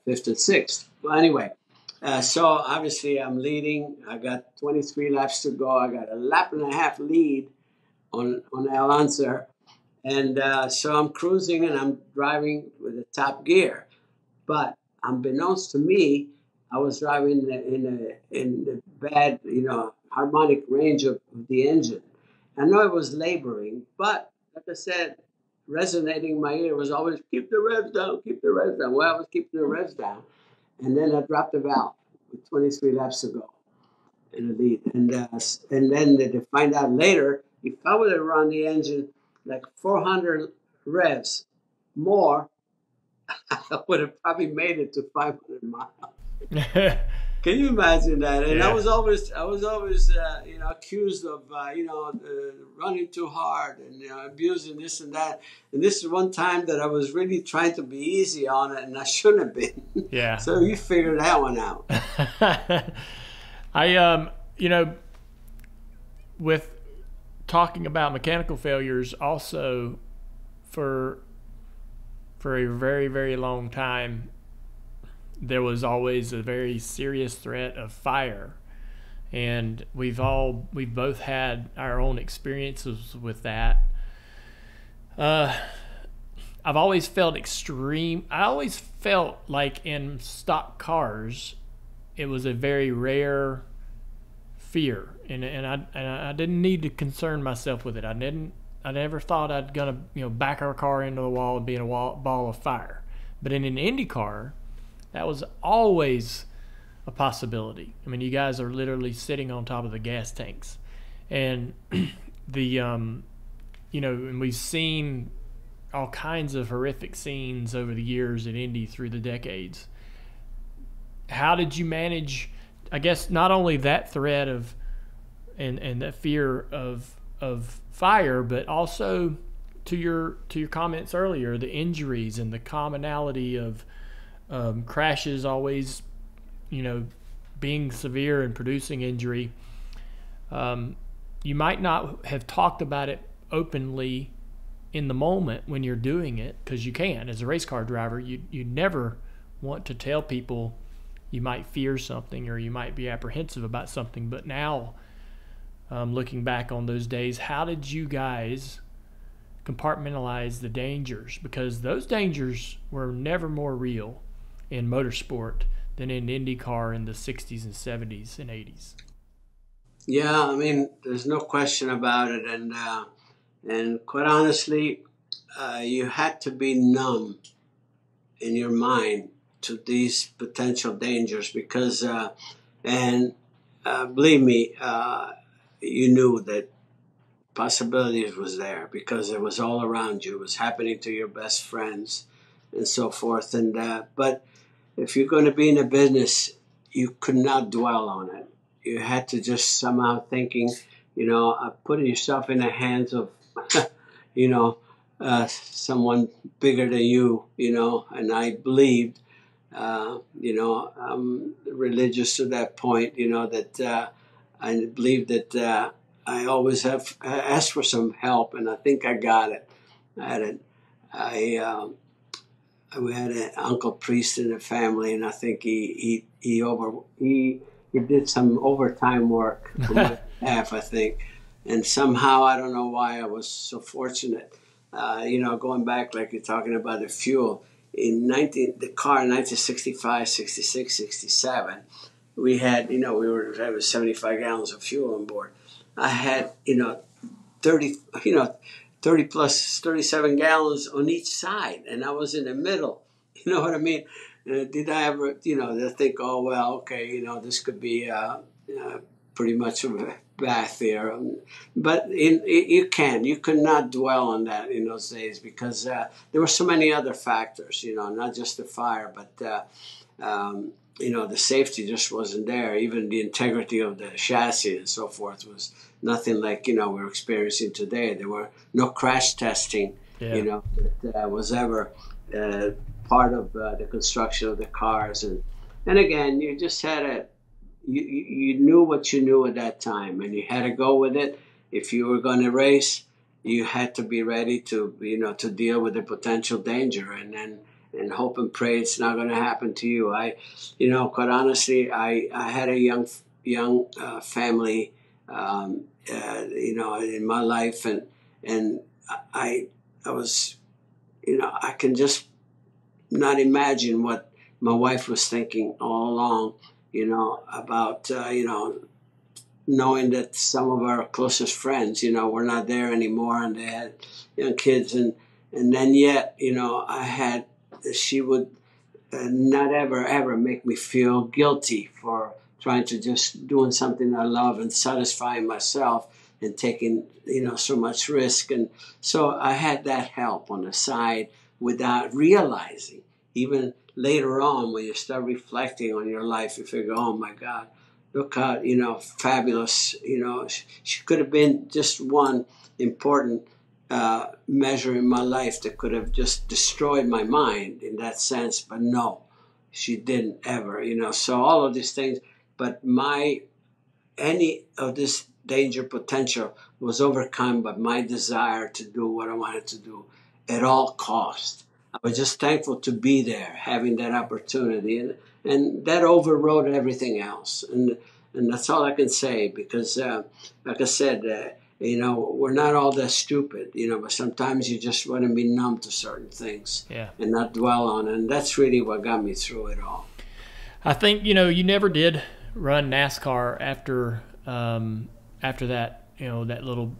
fifth and sixth. Well, anyway, so obviously I'm leading. I got 23 laps to go. I got a lap and a half lead on Al Unser. And so I'm cruising and I'm driving with the top gear. But unbeknownst to me, I was driving in the bad, harmonic range of the engine. I know it was laboring, but like I said, resonating in my ear was always, keep the revs down, keep the revs down. Well, I was keeping the revs down. And then I dropped the valve with 23 laps to go in the lead. And then to find out later, if I would have run the engine like 400 revs more, I would have probably made it to 500 miles. Can you imagine that? And Yeah. I was always accused of running too hard and abusing this and that. And this is one time that I was really trying to be easy on it, and I shouldn't have been. Yeah. So you figured that one out. I with talking about mechanical failures, also for a very, very long time, there was always a very serious threat of fire, and we've both had our own experiences with that. I've always felt I always felt like in stock cars, it was a very rare fear, and I didn't need to concern myself with it. I never thought I'd gonna back our car into the wall and be in a ball of fire. But in an Indy car, that was always a possibility. I mean, you guys are literally sitting on top of the gas tanks, and and we've seen all kinds of horrific scenes over the years at Indy through the decades. How did you manage, I guess, not only that threat of and that fear of fire, but also to your comments earlier, the injuries and the commonality of crashes always, being severe and producing injury. You might not have talked about it openly in the moment when you're doing it, because you can. As a race car driver, you never want to tell people you might fear something or you might be apprehensive about something. But now, looking back on those days, how did you guys compartmentalize the dangers? Because those dangers were never more real in motorsport than in IndyCar in the 60s and 70s and 80s. Yeah, I mean, there's no question about it. And quite honestly, you had to be numb in your mind to these potential dangers because, believe me, you knew that possibilities was there because it was all around you. It was happening to your best friends and so forth. And but if you're going to be in a business, you could not dwell on it. You had to just somehow thinking, putting yourself in the hands of, someone bigger than you, and I believed, I'm religious to that point, that I believe that I always have asked for some help, and I think I got it. We had an uncle priest in the family, and I think he did some overtime work for my half, I think. And somehow, I don't know why I was so fortunate. Going back, like you're talking about the fuel, in 1965, 66, 67, we had, we were having 75 gallons of fuel on board. I had, 30 plus 37 gallons on each side, and I was in the middle. You know what I mean? Did I ever, they think, oh, well, okay, this could be pretty much a bath here. But you could not dwell on that in those days because there were so many other factors, not just the fire, but, the safety just wasn't there. Even the integrity of the chassis and so forth was nothing like, we're experiencing today. There were no crash testing, that was ever part of the construction of the cars. And again, you just had you knew what you knew at that time, and you had to go with it. If you were going to race, you had to be ready to, to deal with the potential danger and hope and pray it's not going to happen to you. Quite honestly, I had a young family, in my life, and I was, I can just not imagine what my wife was thinking all along, about, knowing that some of our closest friends, were not there anymore, and they had young kids, and then yet, she would not ever make me feel guilty for trying to just doing something I love and satisfying myself and taking, so much risk. And so I had that help on the side without realizing. Even later on, when you start reflecting on your life, you figure, oh my God, look how, fabulous, she could have been just one important measure in my life that could have just destroyed my mind in that sense. But no, she didn't ever, so all of these things. But any of this danger potential was overcome by my desire to do what I wanted to do at all costs. I was just thankful to be there, having that opportunity, and that overrode everything else. And that's all I can say, because, like I said, we're not all that stupid, but sometimes you just want to be numb to certain things and not dwell on it. And that's really what got me through it all. I think, you never did run NASCAR after that, that little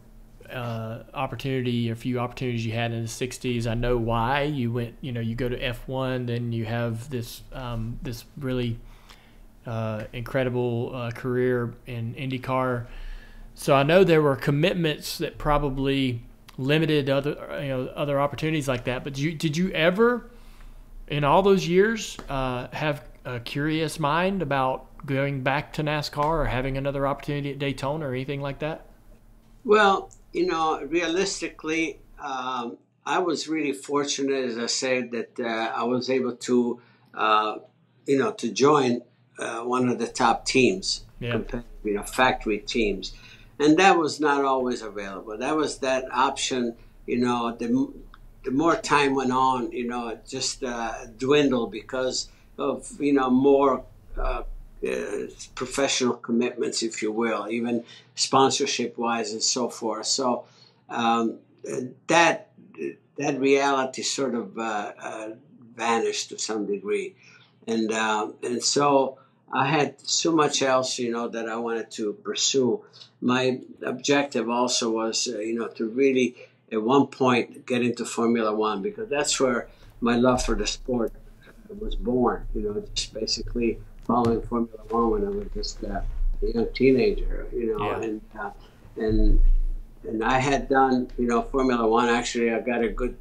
opportunity, a few opportunities you had in the 60s. I know why you went, you go to F1, then you have this really incredible career in IndyCar. So I know there were commitments that probably limited other opportunities like that. But did you ever, in all those years, have a curious mind about going back to NASCAR or having another opportunity at Daytona or anything like that? Well, realistically, I was really fortunate, as I said, that I was able to, to join one of the top teams, factory teams. And that was not always available. That was that option, the more time went on, it just dwindled because of, more professional commitments, if you will, even sponsorship-wise and so forth. So that reality sort of vanished to some degree. And so I had so much else, that I wanted to pursue. My objective also was, to really, at one point, get into Formula One, because that's where my love for the sport I was born. Just basically following Formula One when I was just a young teenager. Yeah. And and I had done Formula One. Actually, I got a good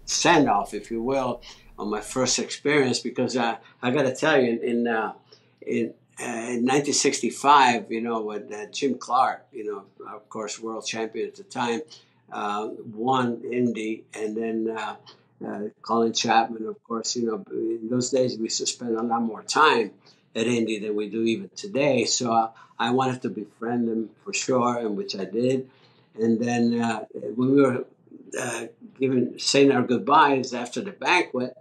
send off, if you will, on my first experience because I got to tell you in 1965, with Jim Clark, of course, world champion at the time, won Indy, and then Colin Chapman, of course, in those days we used to spend a lot more time at Indy than we do even today. So I wanted to befriend him for sure, and which I did. And then when we were saying our goodbyes after the banquet,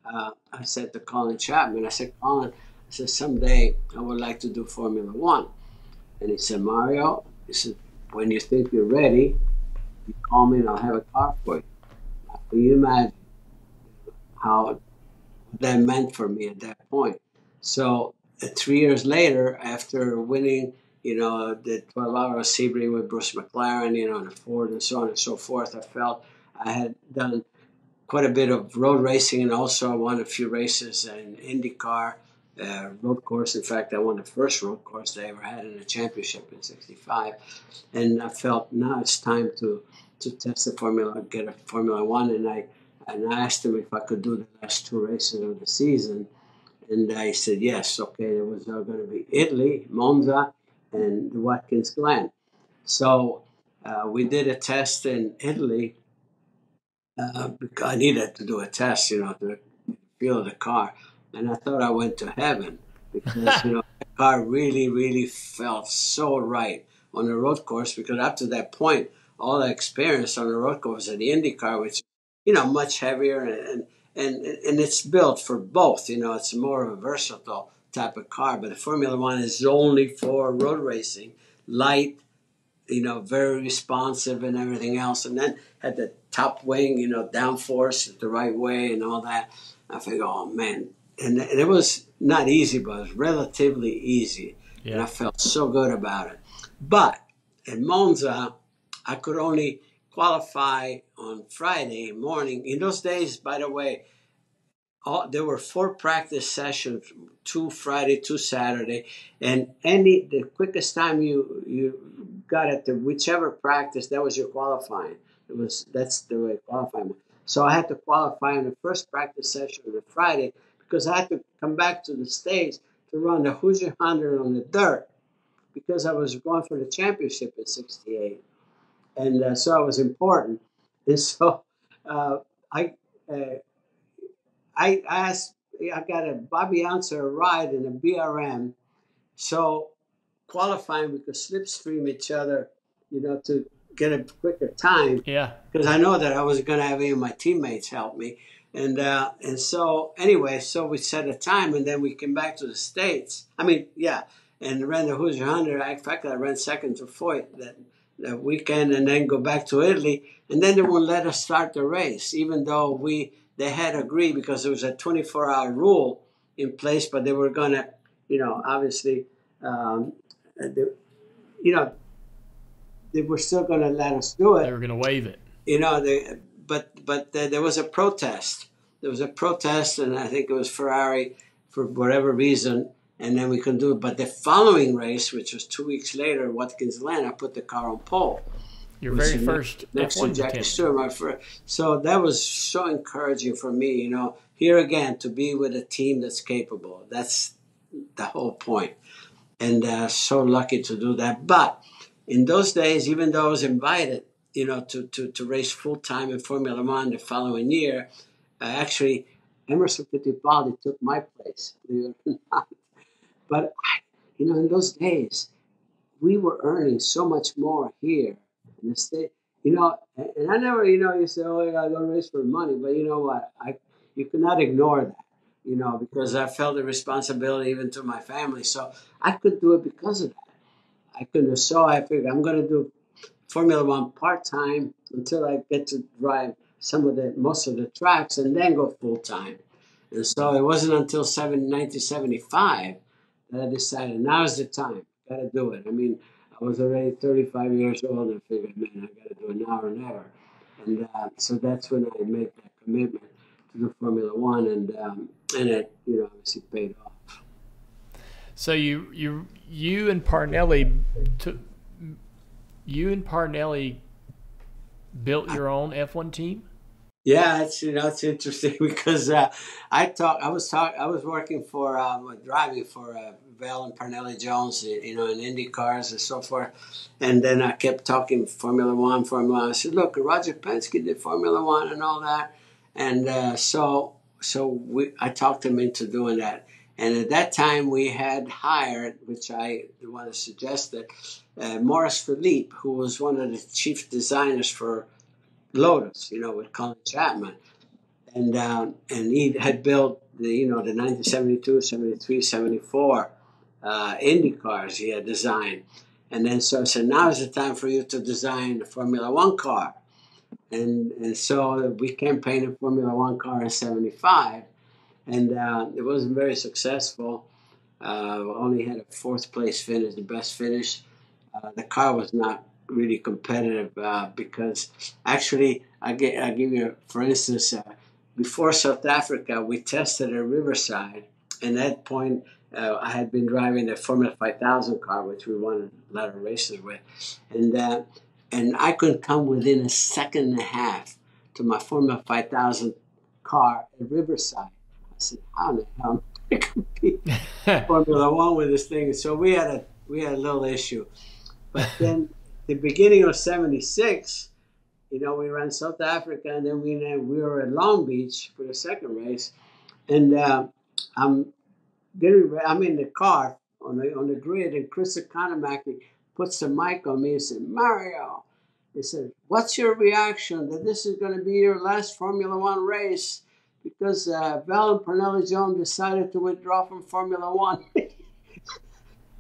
I said to Colin Chapman, I said, Colin, I said, someday I would like to do Formula One. And he said, Mario, he said, when you think you're ready, you call me and I'll have a car for you. Now, can you imagine how that meant for me at that point? So 3 years later, after winning, the 12-hour Sebring with Bruce McLaren, and a Ford and so on and so forth, I felt I had done quite a bit of road racing, and also I won a few races in IndyCar road course. In fact, I won the first road course they ever had in a championship in '65, and I felt now it's time to test the Formula, get a Formula One, and I asked him if I could do the last two races of the season, and I said yes. Okay, there was going to be Italy, Monza, and the Watkins Glen. So we did a test in Italy. Because I needed to do a test, to feel the car. And I thought I went to heaven because, the car really, really felt so right on the road course because up to that point, all I experienced on the road course at the Indy car, which, much heavier and it's built for both. It's more of a versatile type of car. But the Formula One is only for road racing, light, very responsive and everything else. And then had the top wing, downforce the right way and all that. I figured, oh man. And it was not easy, but it was relatively easy. Yeah. And I felt so good about it. But at Monza, I could only qualify on Friday morning. In those days, by the way, there were 4 practice sessions, 2 Friday, 2 Saturday, and the quickest time you got it to whichever practice, that was your qualifying. That's the way qualifying was. So I had to qualify in the first practice session on the Friday because I had to come back to the States to run the Hoosier 100 on the dirt because I was going for the championship in '68, and so it was important. And so I. I got a Bobby Answer ride in a BRM, so qualifying we could slipstream each other, to get a quicker time. Yeah. Because I know that I was going to have any of my teammates help me, and so anyway, so we set a time, and then we came back to the States. I mean, yeah, and ran the Hoosier 100. In fact, I ran second to Foyt that weekend, and then go back to Italy, and then they wouldn't let us start the race, even though they had agreed because there was a 24-hour rule in place, but they were going to, obviously, they were still going to let us do it. They were going to waive it. But there was a protest. There was a protest, and I think it was Ferrari for whatever reason, and then we couldn't do it. But the following race, which was 2 weeks later, Watkins Glen, I put the car on pole. Your very first next to Jackie Stewart, my first. So that was so encouraging for me, here again, to be with a team that's capable. That's the whole point. And so lucky to do that. But in those days, even though I was invited, to race full-time in Formula One the following year, actually, Emerson Fittipaldi took my place, believe it or not. But, in those days, we were earning so much more here in the state, and I never, you say, oh, I don't race for money, but you know what? You cannot ignore that, because I felt the responsibility even to my family. So I could do it because of that. I couldn't. So I figured I'm going to do Formula One part-time until I get to drive most of the tracks and then go full-time. And so it wasn't until 1975 that I decided now's the time. Got to do it. I mean, I was already 35 years old and I figured, man, I got to do it now or never. And so that's when I made that commitment to do Formula One, and it, obviously paid off. So you and Parnelli built your own F1 team? Yeah, it's interesting because I was working for driving for Val and Parnelli Jones, in Indy cars and so forth, and then I kept talking Formula One. I said, look, Roger Penske did Formula One and all that, and I talked him into doing that. And at that time, we had hired, which I want to suggest, that Maurice Philippe, who was one of the chief designers for Lotus, with Colin Chapman, and he had built the 1972, 73, 74 Indy cars he had designed, and then so I said, now is the time for you to design a Formula One car, and so we campaigned a Formula One car in '75, and it wasn't very successful. Only had a fourth place finish, the best finish. The car was not really competitive because actually I give you, for instance, before South Africa we tested at Riverside, and at that point I had been driving the Formula 5000 car, which we won a lot of races with, and I couldn't come within a second and a half to my Formula 5000 car at Riverside. I said, how the hell am I compete Formula One with this thing? So we had a little issue, but then the beginning of '76, we ran South Africa, and then we were at Long Beach for the second race, and I'm in the car on the grid, and Chris Economaki puts the mic on me and said, Mario, he said, what's your reaction that this is going to be your last Formula One race because Val and Parnelli Jones decided to withdraw from Formula One?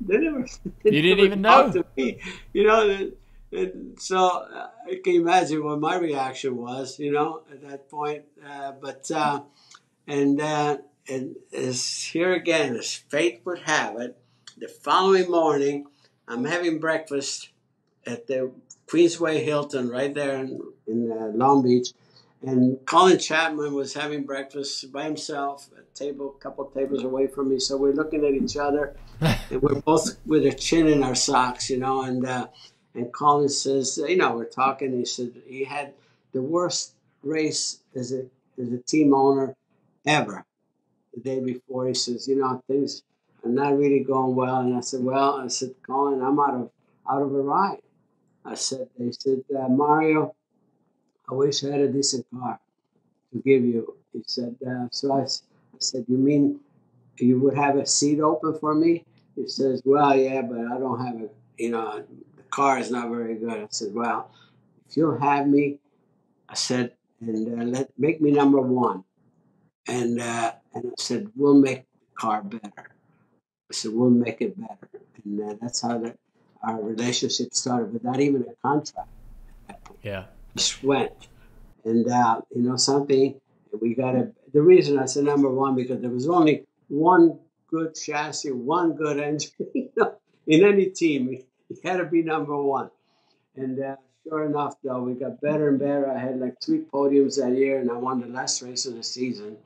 They never even know to me, and so I can imagine what my reaction was, at that point. And as here again, as fate would have it, the following morning, I'm having breakfast at the Queensway Hilton right there in Long Beach, and Colin Chapman was having breakfast by himself, a couple tables away from me. So we're looking at each other, and we're both with a chin in our socks, and Colin says, we're talking. He said he had the worst race as a team owner ever the day before. He says, things are not really going well. And I said, Colin, I'm out of a ride. They said, Mario, I wish I had a decent car to give you. He said, I said, you mean you would have a seat open for me? He says, well, yeah, but I don't have the car is not very good. I said, well, if you'll have me, I said, and make me number one. And I said, we'll make the car better. I said, we'll make it better. And that's how our relationship started, without even a contract. Yeah. Just went. And, something, we got the reason I said number one, because there was only one good chassis, one good engine, in any team. You had to be number one. And sure enough, though, we got better and better. I had like 3 podiums that year, and I won the last race of the season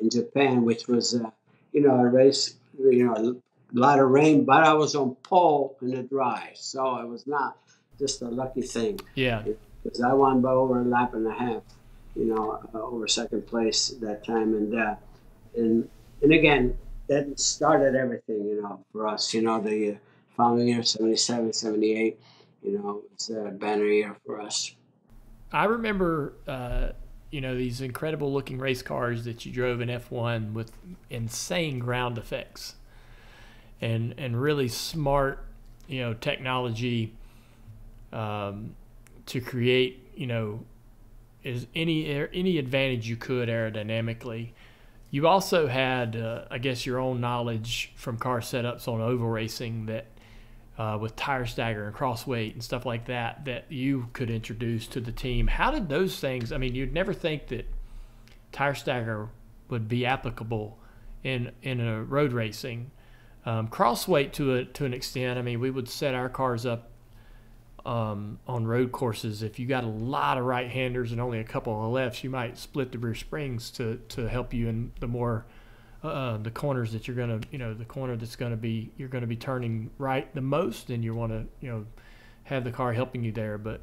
in Japan, which was, a race, a lot of rain, but I was on pole in the dry. So it was not just a lucky thing. Yeah. Because I won by over a lap and a half, over second place that time. And again, that started everything, for us. The following year, 77, 78, it's a banner year for us. I remember, these incredible looking race cars that you drove in F1 with insane ground effects and really smart, technology to create, is any advantage you could aerodynamically. You also had, I guess, your own knowledge from car setups on oval racing that with tire stagger and cross weight and stuff like that you could introduce to the team. How did those things, you'd never think that tire stagger would be applicable in a road racing. Cross weight to an extent, we would set our cars up on road courses, if you got a lot of right-handers and only a couple of lefts, you might split the rear springs to help you in the more the corners that you're gonna, the corner that's you're gonna be turning right the most, and you want to, have the car helping you there. But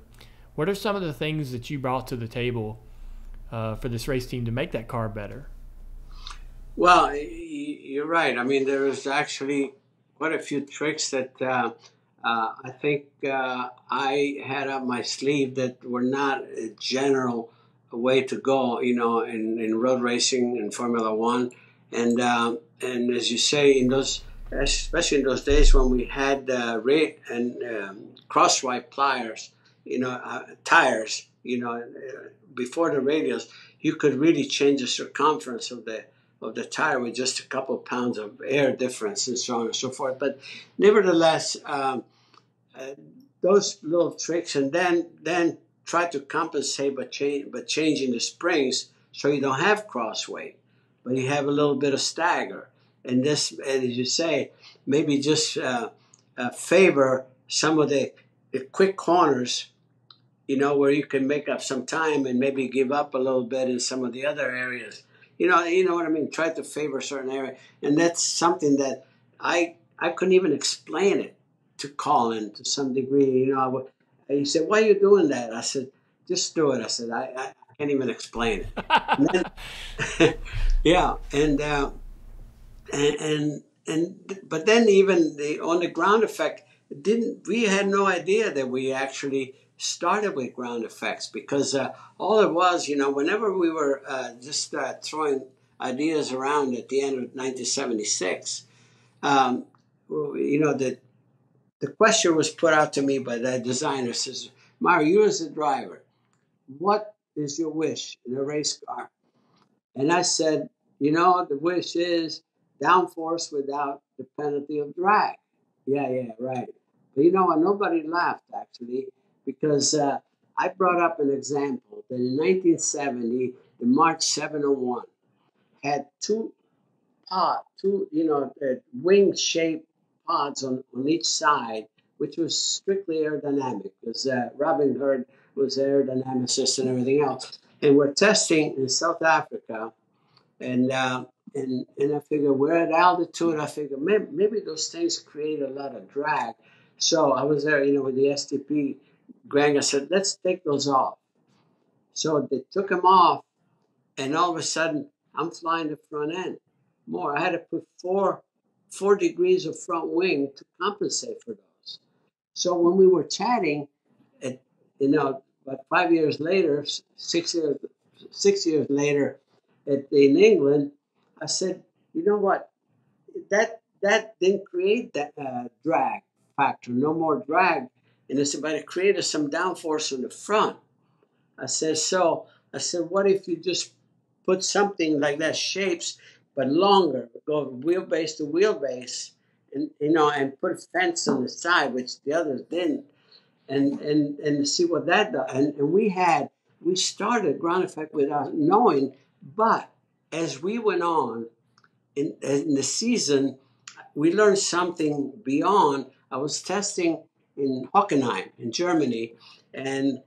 what are some of the things that you brought to the table for this race team to make that car better? Well, you're right. I mean, there was actually quite a few tricks that I think I had up my sleeve that were not a general way to go, in road racing and Formula One. And as you say, especially in those days when we had cross-swipe pliers, tires, before the radials, you could really change the circumference of the tire with just a couple of pounds of air difference and so on and so forth. But nevertheless, those little tricks, and then try to compensate by changing the springs so you don't have cross weight, but you have a little bit of stagger. And this, as you say, maybe just favor some of the quick corners, where you can make up some time and maybe give up a little bit in some of the other areas. You know what I mean? Try to favor a certain area. And that's something that I couldn't even explain it to Colin to some degree. He said, "Why are you doing that?" I said, "Just do it." I said, I can't even explain it. And then, yeah. But then even on the ground effect, we had no idea that we actually started with ground effects, because all it was, whenever we were just throwing ideas around at the end of 1976, the question was put out to me by the designer. Says, "Mario, you as a driver, what is your wish in a race car?" And I said, the wish is downforce without the penalty of drag. Yeah, right. But what? Nobody laughed, actually, because I brought up an example that in 1970, the March 701 had two wing-shaped pods on each side, which was strictly aerodynamic, because Robin Hurd was aerodynamicist and everything else. And we're testing in South Africa, and I figure we're at altitude. I figure maybe those things create a lot of drag. So I was there, with the STP gang. I said, "Let's take those off." So they took them off, and all of a sudden, I'm flying the front end more. I had to put four degrees of front wing to compensate for those. So when we were chatting, about 5 years later, 6 years later, in England, I said, "You know what? That didn't create that drag factor. No more drag." And I said, "But it created some downforce on the front." I said, "What if you just put something like that shapes, but longer, go wheelbase to wheelbase, and put a fence on the side," which the others didn't, and see what that does." And we started ground effect without knowing, but as we went on in the season, we learned something beyond. I was testing in Hockenheim in Germany, and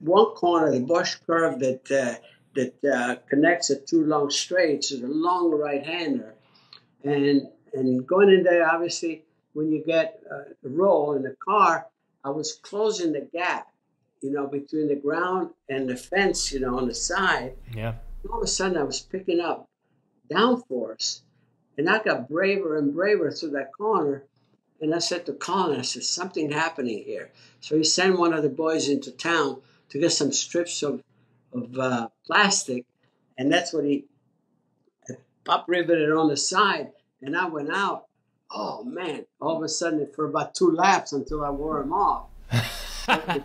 one corner, the Busch curve that connects the two long straights, is a long right-hander, and going in there, obviously, when you get a roll in the car, I was closing the gap, between the ground and the fence, on the side. Yeah. All of a sudden, I was picking up downforce, and I got braver and braver through that corner. And I said to Colin, I said, "Something happening here." So he sent one of the boys into town to get some strips of plastic, and that's what he pop riveted on the side. And I went out. Oh man! All of a sudden, for about 2 laps until I wore them off, I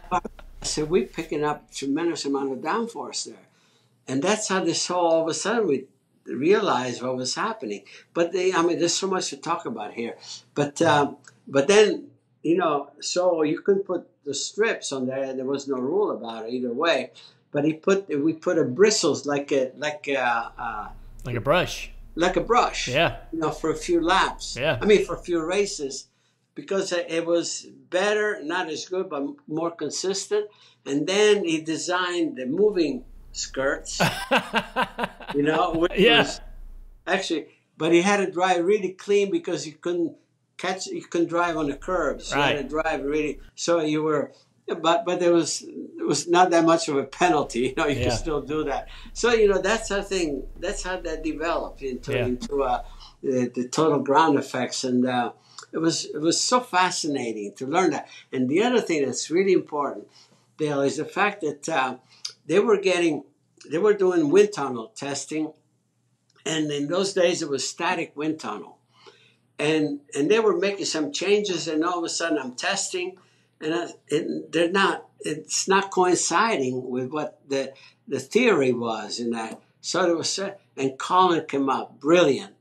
said, "We're picking up a tremendous amount of downforce there," and that's how this whole all of a sudden we realized what was happening. But there's so much to talk about here. But then, so you couldn't put the strips on there. There was no rule about it either way. But we put a bristles like a brush. Like a brush. Yeah. For a few laps. Yeah. For a few races. because it was better, not as good, but more consistent. And then he designed the moving skirts, which Yeah. was actually, but he had to drive really clean because you couldn't drive on the curbs. You had to drive really, so you were, but it was not that much of a penalty. You could still do that. So that's how that developed into the total ground effects, and it was so fascinating to learn that. And the other thing that's really important, Dale, is the fact that they were doing wind tunnel testing, and in those days it was static wind tunnel, and they were making some changes, and all of a sudden I'm testing, and it's not coinciding with what the theory was in that. So it was, and Colin came up brilliant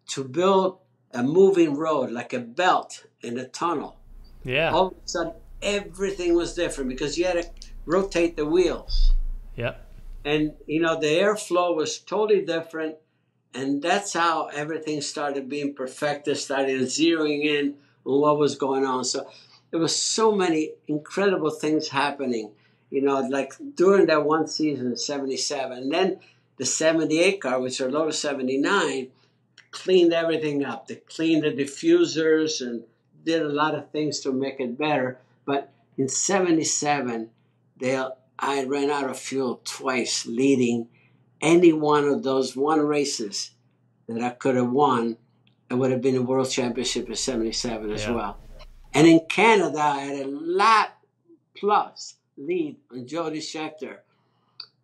to build a moving road like a belt in a tunnel. Yeah. All of a sudden everything was different because you had to rotate the wheels. Yep. And the airflow was totally different, and that's how everything started being perfected, started zeroing in on what was going on. So there was so many incredible things happening, like during that one season, 77. And then the 78 car, which are Lotus 79, cleaned everything up. They cleaned the diffusers and did a lot of things to make it better. But in 77, I ran out of fuel twice, leading any one of those races that I could have won. It would have been a world championship in 77 as well. And in Canada, I had a lap plus lead on Jody Scheckter.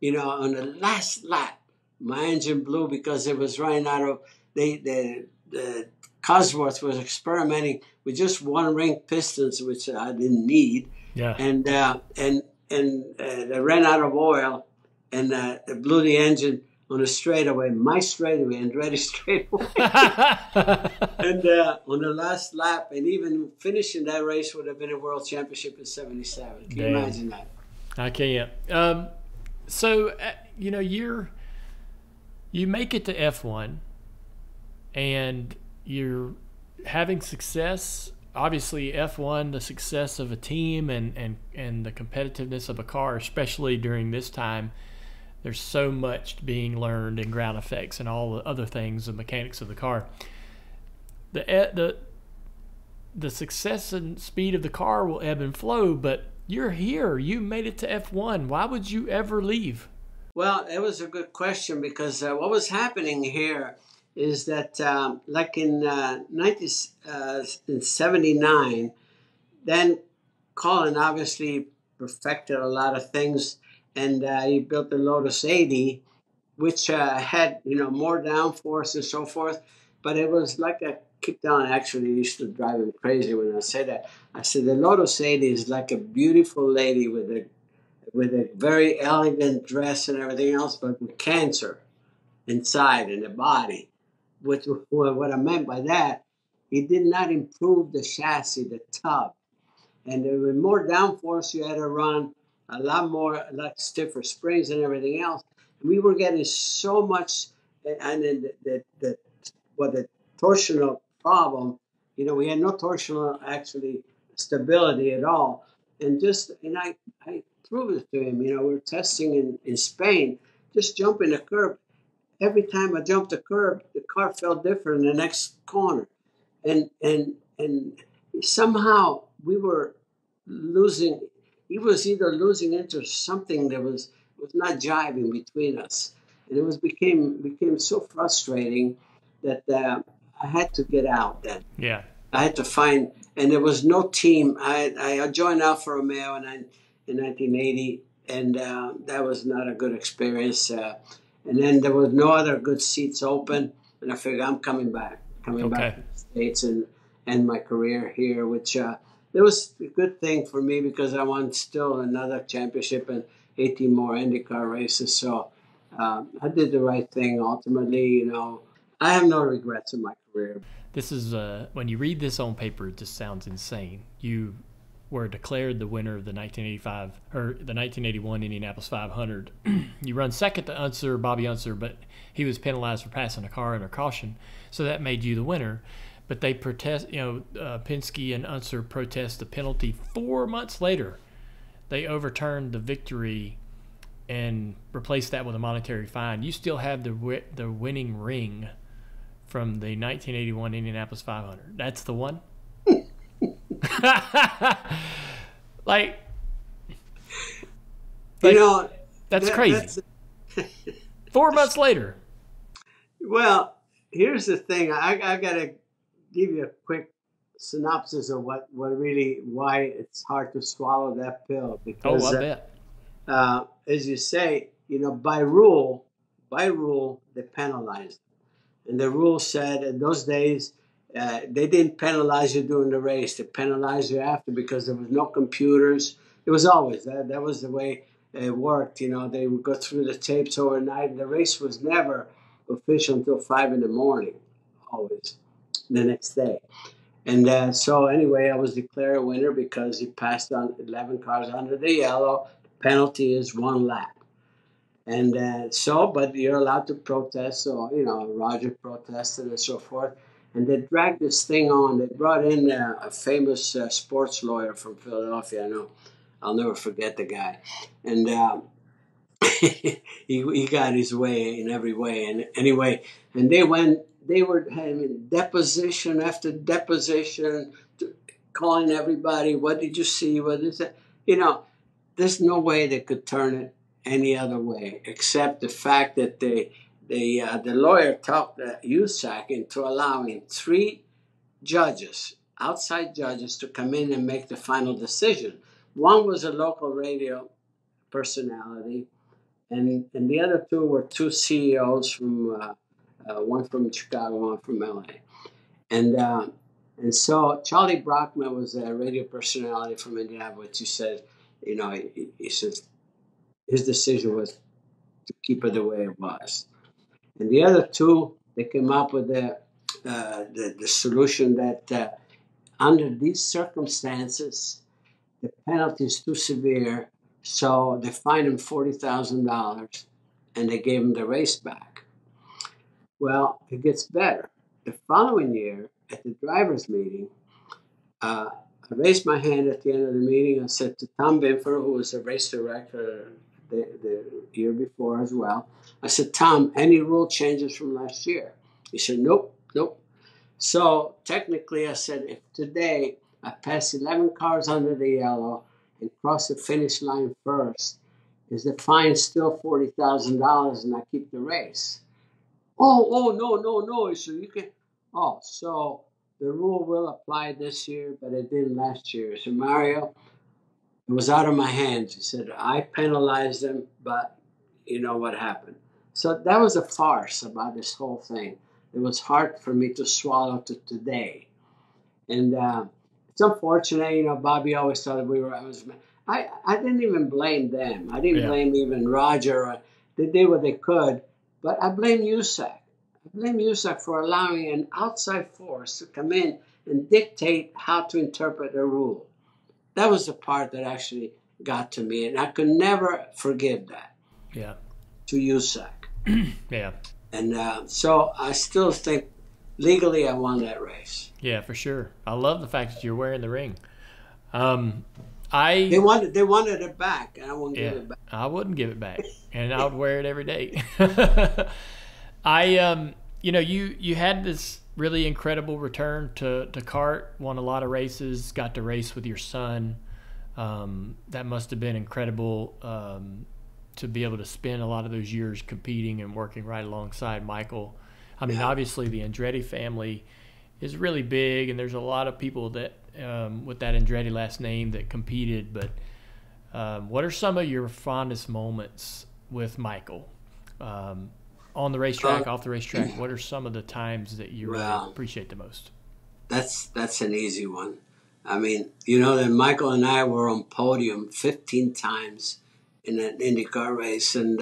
On the last lap, my engine blew because it was running out of, the Cosworth was experimenting with just one ring pistons, which I didn't need. Yeah. And they ran out of oil, and it blew the engine on the straightaway, my straightaway, Andretti straightaway. And on the last lap, and even finishing that race would have been a world championship in 77. Can you imagine that? I can't. So, you make it to F1, and you're having success. Obviously, F1, the success of a team and the competitiveness of a car, especially during this time, there's so much being learned in ground effects and all the other things, the mechanics of the car. The success and speed of the car will ebb and flow, but you're here. You made it to F1. Why would you ever leave? Well, it was a good question because what was happening here is that like in 1979, then Colin obviously perfected a lot of things, and he built the Lotus 80, which had more downforce and so forth. But it was like I keep telling, actually, it used to drive him crazy when I say that. I said the Lotus 80 is like a beautiful lady with a very elegant dress and everything else, but with cancer inside in the body. What I meant by that, he did not improve the chassis, the tub. And with more downforce, you had to run a lot stiffer springs and everything else. And we were getting so much, and then the torsional problem, we had no torsional actually stability at all. And I proved it to him. We were testing in Spain, just jumping the curb. Every time I jumped the curb, the car felt different in the next corner. And somehow we were losing. He was either losing into something that was not jiving between us. And it became so frustrating that I had to get out then. Yeah. I had to find, and there was no team. I joined Alfa Romeo in 1980, and that was not a good experience. And then there was no other good seats open, and I figured I'm coming back to the States and my career here, which it was a good thing for me because I won still another championship and 18 more IndyCar races. So I did the right thing ultimately. I have no regrets in my career. This is when you read this on paper, it just sounds insane. You were declared the winner of the 1981 Indianapolis 500. You run second to Bobby Unser, but he was penalized for passing a car under caution, so that made you the winner. but they protest. Penske and Unser protest the penalty. 4 months later, they overturned the victory and replaced that with a monetary fine. You still have the winning ring from the 1981 Indianapolis 500. That's the one. like that's crazy. 4 months later. Well, here's the thing. I gotta give you a quick synopsis of why it's hard to swallow that pill. Because, I bet. As you say, by rule, they penalized. And the rule said in those days, they didn't penalize you during the race. They penalized you after because there was no computers. It was always that was the way it worked. They would go through the tapes overnight, and the race was never official until 5 a.m. Always the next day. And so anyway, I was declared a winner because he passed on 11 cars under the yellow. The penalty is 1 lap. And but you're allowed to protest. So, Roger protested and so forth. And they dragged this thing on. They brought in a famous sports lawyer from Philadelphia. I'll never forget the guy. And he got his way in every way. And anyway, and they were having deposition after deposition, calling everybody, what did you see? What is it? There's no way they could turn it any other way, except the fact that the lawyer talked USAC into allowing 3 judges, outside judges, to come in and make the final decision. One was a local radio personality, and the other 2 were 2 CEOs from one from Chicago, one from LA, and so Charlie Brockman was a radio personality from Indianapolis. He said, he says his decision was to keep it the way it was. And the other 2, they came up with the solution that under these circumstances, the penalty is too severe, so they fined him $40,000, and they gave him the race back. Well, it gets better. The following year, at the drivers' meeting, I raised my hand at the end of the meeting. I said to Tom Binfer, who was a race director the year before as well, I said, Tom, any rule changes from last year? He said, nope. So technically, I said, if today I pass 11 cars under the yellow and cross the finish line first, is the fine still $40,000 and I keep the race? Oh, no. So you can. Oh, so the rule will apply this year, but it didn't last year. So Mario, it was out of my hands. He said, I penalized them, but you know what happened. So that was a farce about this whole thing. It was hard for me to swallow to today. And it's unfortunate, Bobby always thought I didn't even blame them. I didn't blame even Roger. They did what they could. But I blame USAC. I blame USAC for allowing an outside force to come in and dictate how to interpret a rule. That was the part that actually got to me, and I could never forgive that. Yeah. To USAC. Yeah. And so I still think legally I won that race. Yeah, for sure. I love the fact that you're wearing the ring. They wanted it back, and I wouldn't give it back. I wouldn't give it back, and I would wear it every day. You had this really incredible return to kart, won a lot of races, got to race with your son. That must have been incredible to be able to spend a lot of those years competing and working right alongside Michael. I mean, obviously the Andretti family is really big, and there's a lot of people that with that Andretti last name that competed. But what are some of your fondest moments with Michael? On the racetrack, off the racetrack, what are some of the times that you really appreciate the most? That's an easy one. I mean, that Michael and I were on podium 15 times in an IndyCar race, and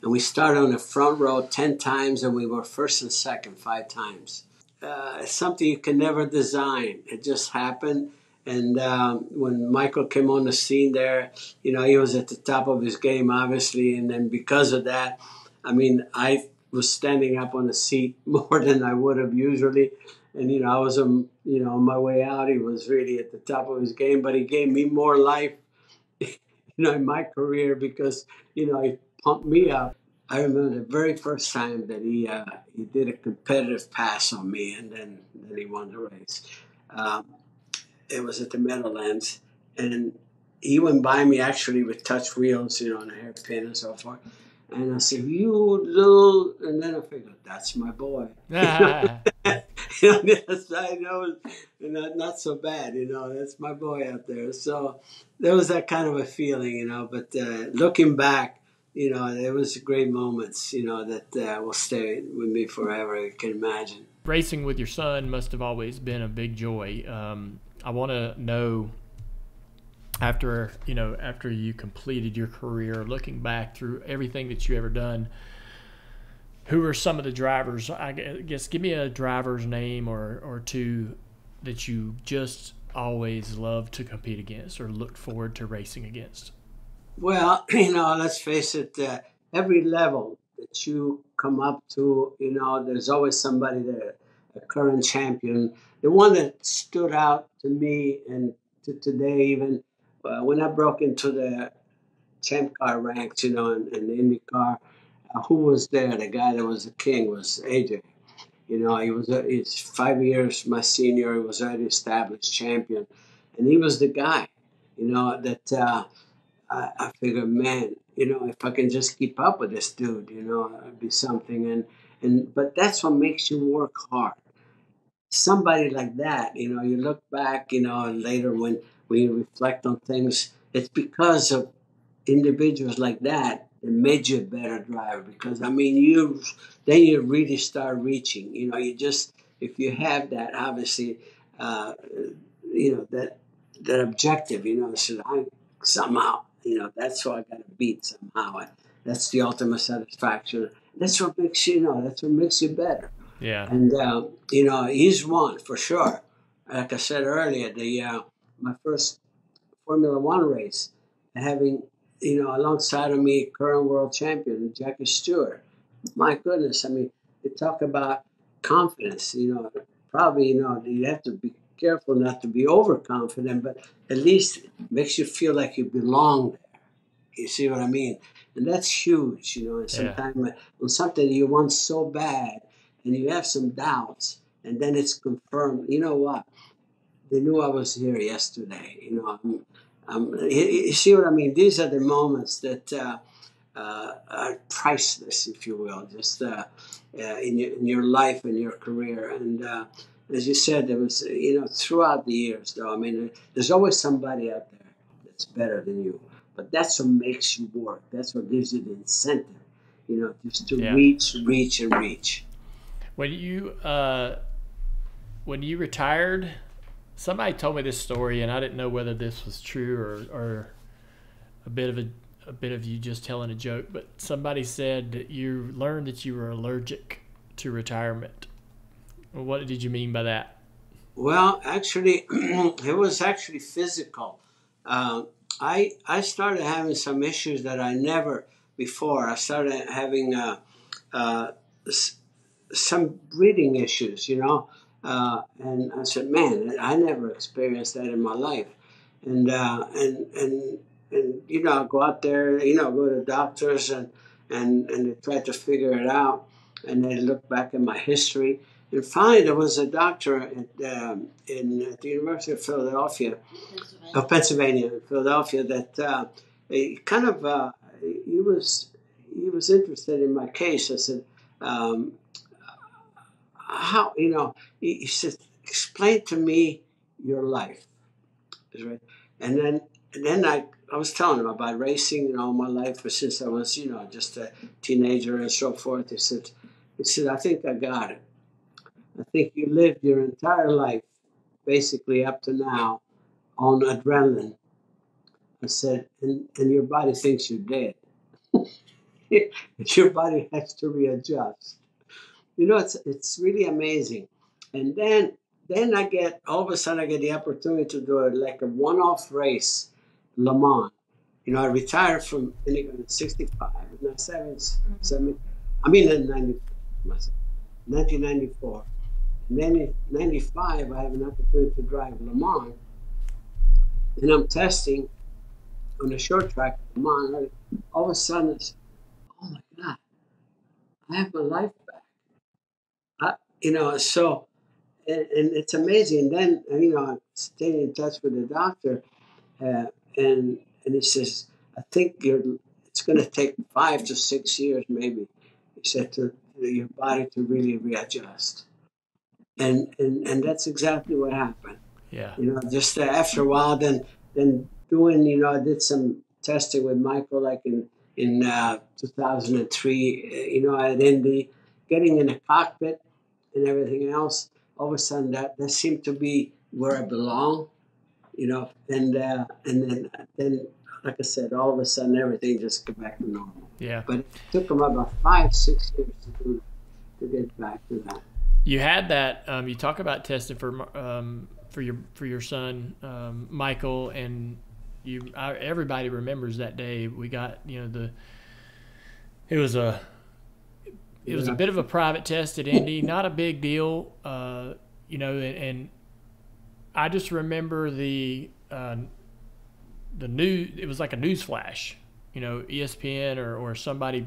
we started on the front row 10 times, and we were first and second 5 times. It's something you can never design. It just happened. And when Michael came on the scene there, he was at the top of his game, obviously, and then because of that, I mean, I was standing up on the seat more than I would have usually. And I was on my way out. He was really at the top of his game, but he gave me more life, in my career because he pumped me up. I remember the very first time that he did a competitive pass on me, and then he won the race. Um, it was at the Meadowlands, and he went by me actually with touch wheels, on a hairpin and so forth. And I said, "You little," and then I figured, "That's my boy." On the other side, not so bad, that's my boy out there. So there was that kind of a feeling, but looking back, there was great moments, that will stay with me forever, you can imagine. Racing with your son must have always been a big joy. I want to know, after you completed your career, looking back through everything that you ever done, who are some of the drivers? I guess give me a driver's name or two that you just always loved to compete against or looked forward to racing against. Well, let's face it, every level that you come up to, there's always somebody there, a current champion. The one that stood out to me and to today, even when I broke into the champ car ranks, in the Indy car, who was there? The guy that was the king was AJ. He's 5 years my senior. He was already established champion, and he was the guy, that I figured, man, if I can just keep up with this dude, it'd be something. But that's what makes you work hard. Somebody like that, you look back, later when you reflect on things, it's because of individuals like that made you a better driver. Because then you really start reaching. You just, if you have that, obviously, uh, that objective. So I somehow, that's what I got to beat somehow. That's the ultimate satisfaction. That's what makes That's what makes you better. Yeah. And he's one for sure. Like I said earlier, my first Formula One race, having alongside of me current world champion Jackie Stewart. My goodness, they talk about confidence. Probably you have to be careful not to be overconfident, but at least it makes you feel like you belong there. You see what I mean? And that's huge. And sometimes when something you want so bad, and you have some doubts, and then it's confirmed. You know what? They knew I was here yesterday. You see what I mean? These are the moments that are priceless, if you will, just in your life and your career. And as you said, there was, throughout the years, though, there's always somebody out there that's better than you. But that's what makes you work. That's what gives you the incentive, just to reach, and reach. When you retired, somebody told me this story, and I didn't know whether this was true or a bit of you just telling a joke. But somebody said that you learned that you were allergic to retirement. What did you mean by that? Well, actually, it was actually physical. I started having some issues that I never before. I started having some breathing issues, and I said, man, I never experienced that in my life. And I go out there, go to doctors and they try to figure it out. And they look back at my history. And finally, there was a doctor at the University of Philadelphia, Pennsylvania, Philadelphia, that he was interested in my case. I said, how, he said, explain to me your life. Right? And then I was telling him about racing, all my life, since I was, just a teenager and so forth. He said, I think I got it. I think you lived your entire life, basically up to now, on adrenaline. I said, and your body thinks you're dead. Your body has to readjust. It's really amazing. And then all of a sudden I get the opportunity to do like a one-off race, Le Mans. I retired from Indy in 65, no, 7, in 1994. And then in '95, I have an opportunity to drive Le Mans, and I'm testing on the short track at Le Mans. All of a sudden, it's, oh my God, I have my life back. So and it's amazing. Then I stayed in touch with the doctor, uh, and he says, I think it's going to take 5 to 6 years, maybe. He said to your body to really readjust, and that's exactly what happened. Yeah. Just after a while, then doing, I did some testing with Michael, like in 2003, at Indy, getting in the cockpit and everything else. All of a sudden, that seemed to be where I belong, and then, like I said, all of a sudden, everything just got back to normal. Yeah. But it took them about 5, 6 years to get back to that. You had that. You talk about testing for your son, Michael, and everybody remembers that day. We got it was a bit of a private test at Indy, not a big deal, and I just remember the news. It was like a news flash, ESPN or somebody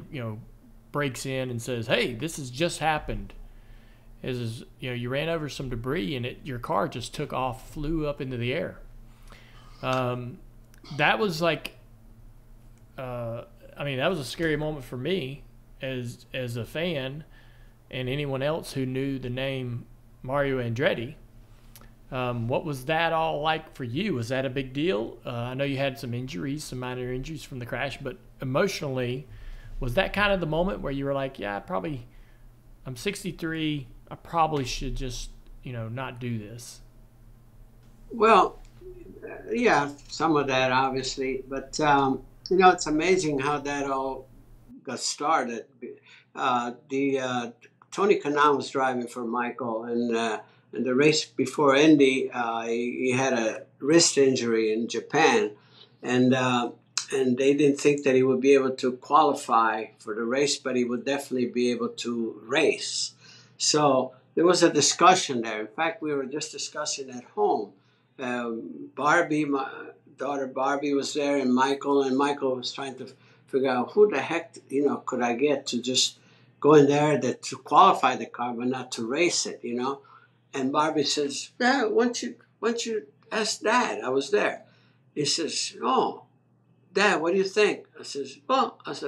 breaks in and says, "Hey, this has just happened." You ran over some debris and your car just took off, flew up into the air. That was like, that was a scary moment for me as a fan and anyone else who knew the name Mario Andretti. What was that all like for you? Was that a big deal? I know you had some minor injuries from the crash, but emotionally, was that kind of the moment where you were like, yeah, I'm 63, I probably should just, not do this? Well, yeah, some of that, obviously. But, it's amazing how that all got started. Tony Kanaan was driving for Michael, and the race before Indy, he had a wrist injury in Japan, and they didn't think that he would be able to qualify for the race, but he would definitely be able to race. So there was a discussion there. In fact, we were just discussing at home. Barbie, my daughter Barbie, was there, and Michael was trying to figure out who the heck, could I get to just go in there to qualify the car, but not to race it, And Barbie says, "Dad, why don't you ask Dad?" I was there. He says, "Oh, Dad, what do you think?" I said,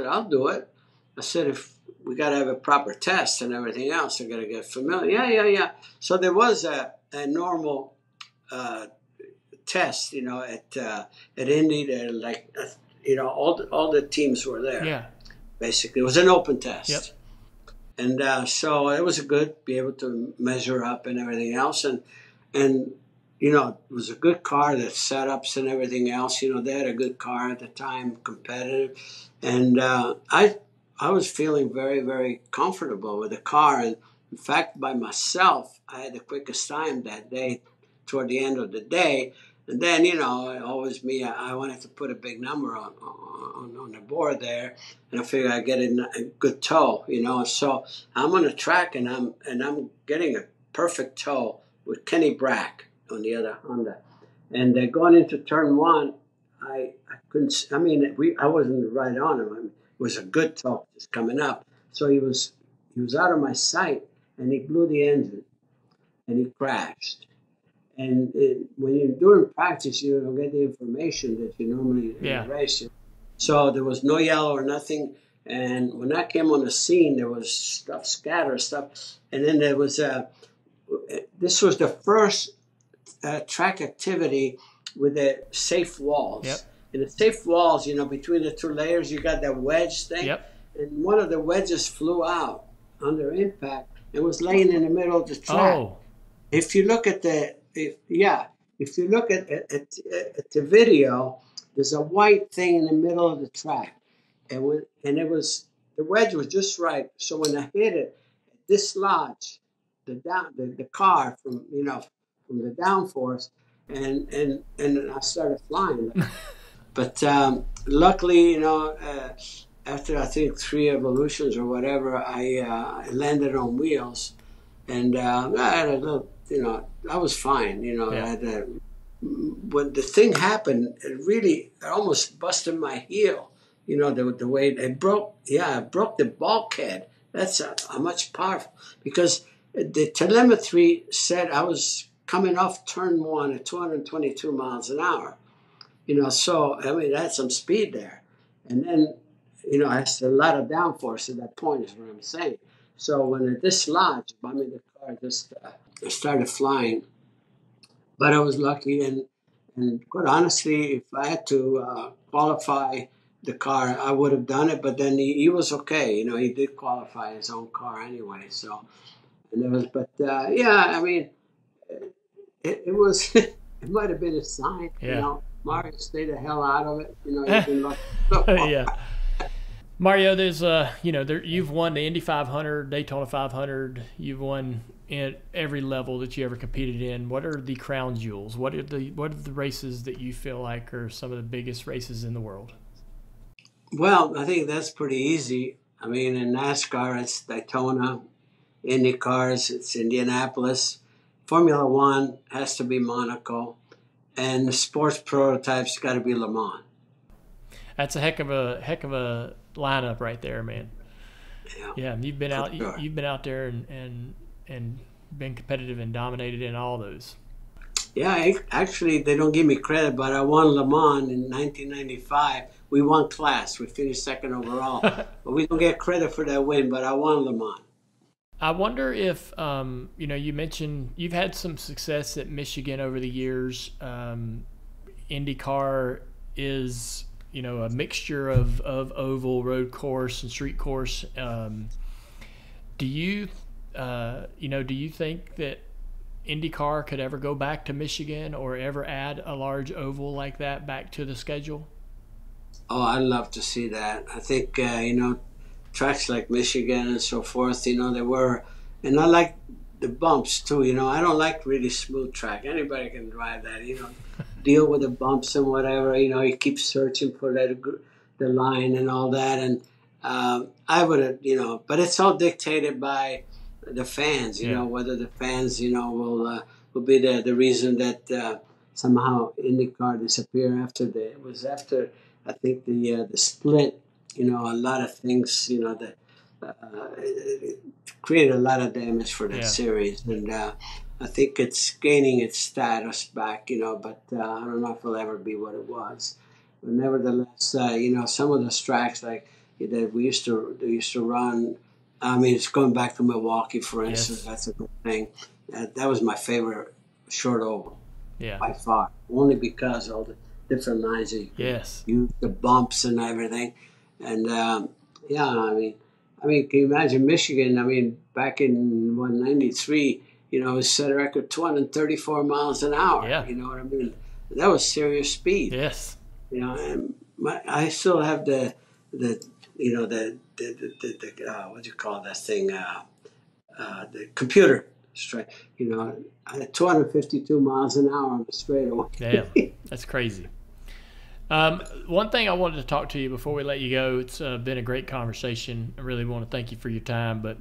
"I'll do it." I said, "If we got to have a proper test and everything else, I got to get familiar." Yeah. So there was a normal test, at Indy. There, like, all the teams were there. Yeah. Basically, it was an open test. Yep. And so it was be able to measure up and everything else. And it was a good car, the setups and everything else. They had a good car at the time, competitive. And I was feeling very, very comfortable with the car. And in fact, by myself, I had the quickest time that day toward the end of the day. And then, always me, I wanted to put a big number on the board there, and I figured I'd get a good toe, So I'm on the track, and I'm getting a perfect toe with Kenny Brack on the other Honda. And going into turn one, I couldn't. I wasn't right on him. It was a good toe just coming up. So he was out of my sight, and he blew the engine, and he crashed. And when you're doing practice, you don't get the information that you normally in the race. So there was no yellow or nothing. And when I came on the scene, there was scattered stuff. And then there was this was the first track activity with the safe walls. Yep. And the safe walls, between the two layers, you got that wedge thing. Yep. And one of the wedges flew out under impact and was laying in the middle of the track. Oh. If you look at the video, there's a white thing in the middle of the track, and the wedge was just right. So when I hit it, it dislodged the car from the downforce, and I started flying. But luckily, after I think 3 evolutions or whatever, I landed on wheels. And I had a little, I was fine. I Yeah. had when the thing happened, it almost busted my heel. The way it broke. Yeah, it broke the bulkhead. That's a much powerful because the telemetry said I was coming off turn one at 222 miles an hour. So I mean that's some speed there, and then I had a lot of downforce at that point. Is what I'm saying. So when it dislodged, I mean the car just started flying. But I was lucky, and quite honestly, if I had to qualify the car, I would have done it. But then he was okay. He did qualify his own car anyway. So and it was, but yeah, I mean, it was. It might have been a sign. Yeah. Mario, stay the hell out of it. You've been lucky so far. Yeah. Mario, there's you've won the Indy 500, Daytona 500. You've won at every level that you ever competed in. What are the crown jewels? What are the races that you feel like are some of the biggest races in the world? Well, I think that's pretty easy. I mean, in NASCAR, it's Daytona. Indy cars, it's Indianapolis. Formula One has to be Monaco. And the sports prototype's got to be Le Mans. That's a heck of a lineup right there, man. Yeah, Yeah, you've been for out sure. you've been out there and been competitive and dominated in all those. Yeah, actually, they don't give me credit, but I won Le Mans in 1995. We won class. We finished second overall. But we don't get credit for that win, but I won Le Mans. I wonder if you mentioned you've had some success at Michigan over the years. IndyCar is a mixture of oval, road course, and street course. Do you do you think that IndyCar could ever go back to Michigan or ever add a large oval like that back to the schedule? Oh, I'd love to see that. I think, tracks like Michigan and so forth, they were, and I like the bumps too, I don't like really smooth track. Anybody can drive that, deal with the bumps and whatever, you keep searching for the line and all that. And I would have, but it's all dictated by the fans, Yeah. whether the fans, will be the reason that somehow IndyCar disappear after I think the split, a lot of things, that it created a lot of damage for that Yeah. series, and I think it's gaining its status back, but I don't know if it'll ever be what it was. But nevertheless, some of the tracks like that they used to run. I mean, it's going back to Milwaukee, for instance. Yes. That's a good thing. That was my favorite short oval Yeah. by far, only because all the different lines that you could Yes. use, the bumps and everything. And yeah, can you imagine Michigan? I mean, back in 193, it set a record 234 miles an hour. Yeah. You know what I mean? That was serious speed. Yes. And I still have the what do you call that thing? The computer straight. I had 252 miles an hour on the straightaway. Damn. That's crazy. One thing I wanted to talk to you before we let you go. It's been a great conversation. I really want to thank you for your time, but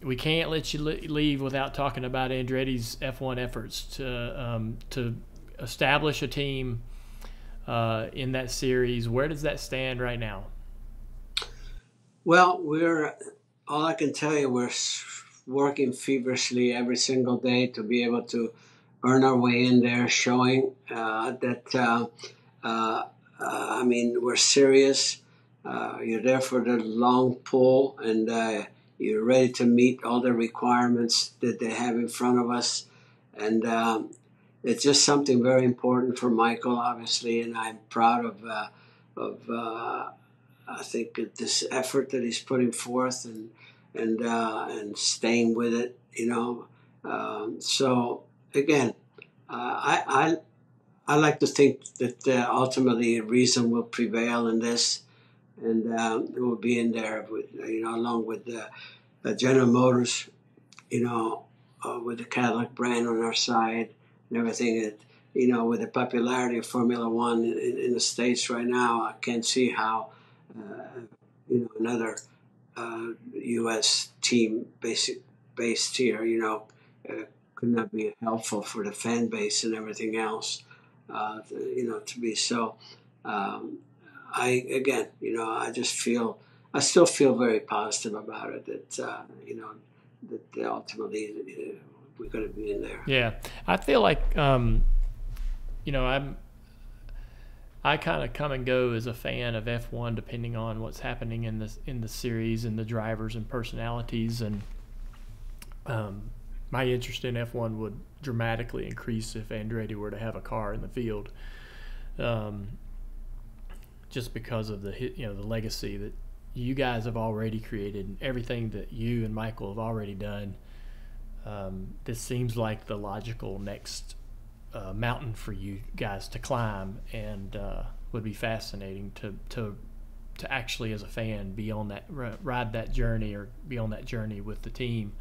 we can't let you leave without talking about Andretti's F1 efforts to establish a team in that series. Where does that stand right now? Well, all I can tell you, we're working feverishly every single day to be able to earn our way in there, showing that, I mean, we're serious. You're there for the long pull, and you're ready to meet all the requirements that they have in front of us. And it's just something very important for Michael, obviously, and I'm proud of I think this effort that he's putting forth and staying with it, So again, I like to think that ultimately reason will prevail in this, and it will be in there, along with General Motors, with the Cadillac brand on our side and everything. That with the popularity of Formula One in the States right now, I can't see how another U.S. team based here, could not be helpful for the fan base and everything else, to be so. I still feel very positive about it that, that ultimately we're going to be in there. Yeah. I feel like, I kind of come and go as a fan of F1 depending on what's happening in the series and the drivers and personalities, and my interest in F1 would dramatically increase if Andretti were to have a car in the field, just because of the legacy that you guys have already created and everything that you and Michael have already done. This seems like the logical next mountain for you guys to climb, and would be fascinating to actually, as a fan, be on that ride that journey, or be on that journey with the team,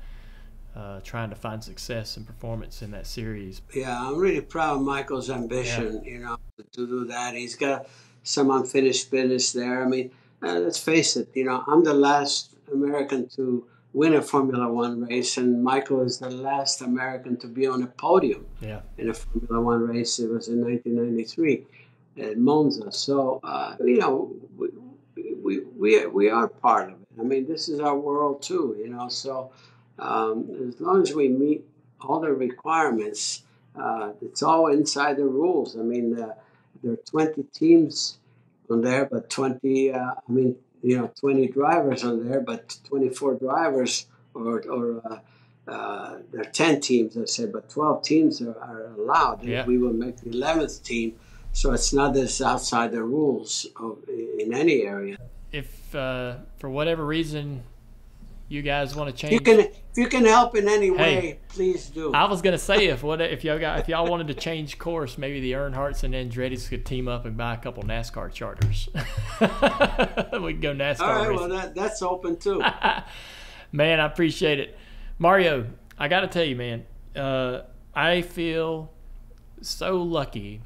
trying to find success and performance in that series. Yeah, I'm really proud of Michael's ambition, to do that. He's got some unfinished business there. I mean, let's face it, I'm the last American to win a Formula One race, and Michael is the last American to be on a podium in a Formula One race. It was in 1993 at Monza. So, we are part of it. I mean, this is our world too, so as long as we meet all the requirements, it's all inside the rules. I mean, there are 20 teams on there, but 20 drivers on there, but 24 drivers, or there are 10 teams, I said, but 12 teams are allowed. Yeah. We will make the 11th team, so it's not as outside the rules in any area. If for whatever reason you guys want to change, if you can help in any way, please do. I was gonna say if y'all wanted to change course, maybe the Earnhardts and Andretti's could team up and buy a couple NASCAR charters. We can go NASCAR. All right, racing. well that's open too. Man, I appreciate it, Mario. I got to tell you, man, I feel so lucky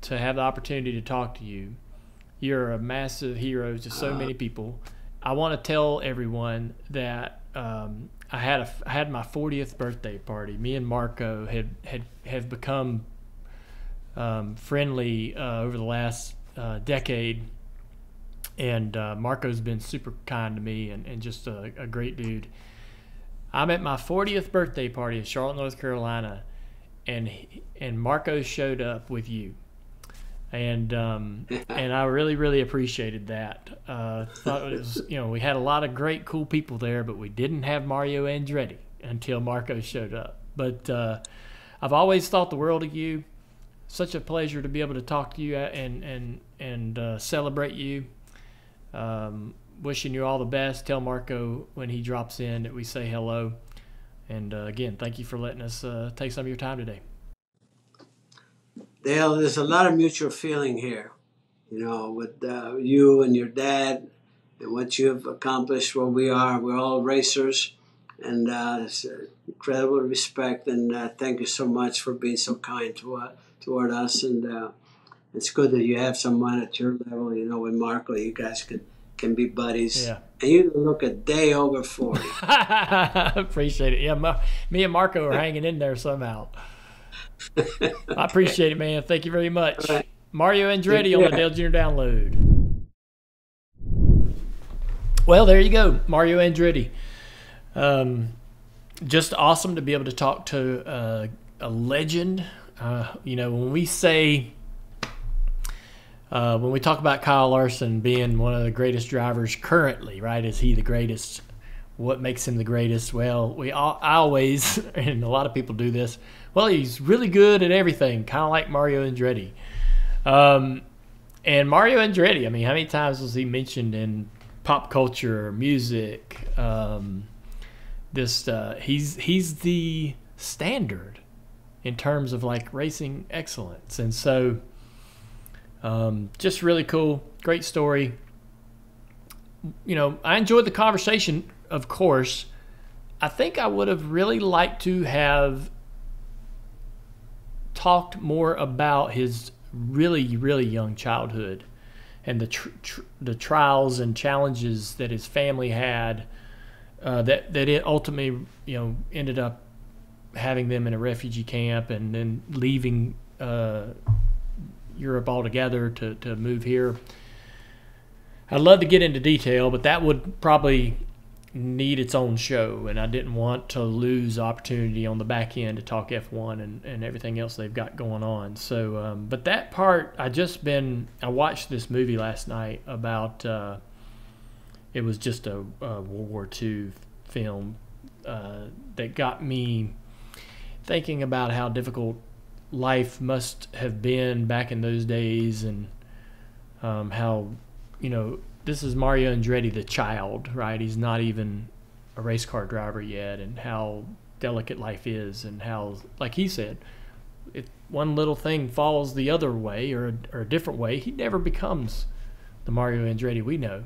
to have the opportunity to talk to you. You're a massive hero to so many people. I want to tell everyone that I had my 40th birthday party. Me and Marco have become friendly over the last decade, and Marco's been super kind to me and just a great dude. I'm at my 40th birthday party in Charlotte, North Carolina, and Marco showed up with you. And I really, really appreciated that. Thought it was, we had a lot of great, cool people there, but we didn't have Mario Andretti until Marco showed up. But I've always thought the world of you. Such a pleasure to be able to talk to you and celebrate you. Wishing you all the best. Tell Marco when he drops in that we say hello. And again, thank you for letting us take some of your time today. Dale, there's a lot of mutual feeling here, with you and your dad and what you've accomplished where we are. We're all racers, and it's incredible respect, and thank you so much for being so kind toward us. And it's good that you have someone at your level, with Marco. You guys can be buddies. Yeah. And you look a day over 40. Appreciate it. Yeah, me and Marco are hanging in there somehow. I appreciate it, man. Thank you very much. Right. Mario Andretti on the Dale Jr. Download. Well, there you go, Mario Andretti. Just awesome to be able to talk to a legend. When we talk about Kyle Larson being one of the greatest drivers currently, right? Is he the greatest? What makes him the greatest? Well, I always, and a lot of people do this, well, he's really good at everything, kind of like Mario Andretti. And Mario Andretti, I mean, how many times was he mentioned in pop culture, music? He's the standard in terms of like racing excellence. And so just really cool, great story. I enjoyed the conversation, of course. I think I would have really liked to have talked more about his really, really young childhood and the trials and challenges that his family had, that it ultimately, ended up having them in a refugee camp and then leaving Europe altogether to move here. I'd love to get into detail, but that would probably need its own show, and I didn't want to lose opportunity on the back end to talk F1 and everything else they've got going on. So, but that part, I watched this movie last night about, it was just a World War II film that got me thinking about how difficult life must have been back in those days, and how, this is Mario Andretti, the child, right? He's not even a race car driver yet, and how delicate life is, and how, like he said, if one little thing falls the other way or a different way, he never becomes the Mario Andretti we know.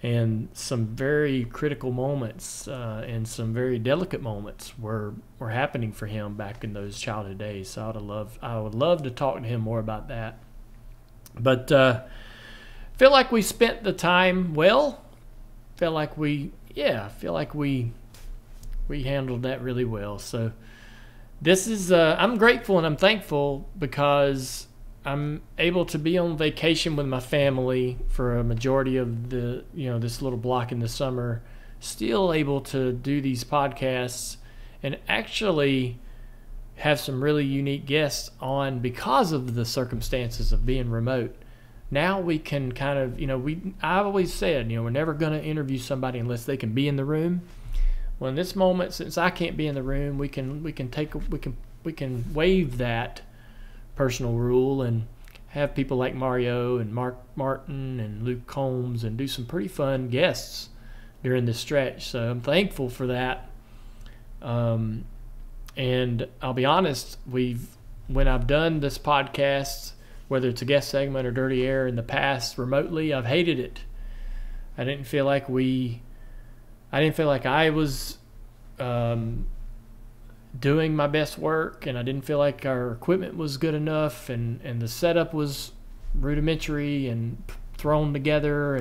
And some very critical moments and some very delicate moments were happening for him back in those childhood days. So I would love to talk to him more about that. But feel like we spent the time well. Feel like we handled that really well. So this is I'm grateful and I'm thankful because I'm able to be on vacation with my family for a majority of the this little block in the summer. Still able to do these podcasts and actually have some really unique guests on because of the circumstances of being remote. Now we can kind of, I've always said, we're never going to interview somebody unless they can be in the room. Well, in this moment, since I can't be in the room, we can waive that personal rule and have people like Mario and Mark Martin and Luke Combs and do some pretty fun guests during this stretch. So I'm thankful for that. And I'll be honest, when I've done this podcast, whether it's a guest segment or Dirty Air in the past remotely, I've hated it. I didn't feel like I was doing my best work, and I didn't feel like our equipment was good enough, and the setup was rudimentary and thrown together.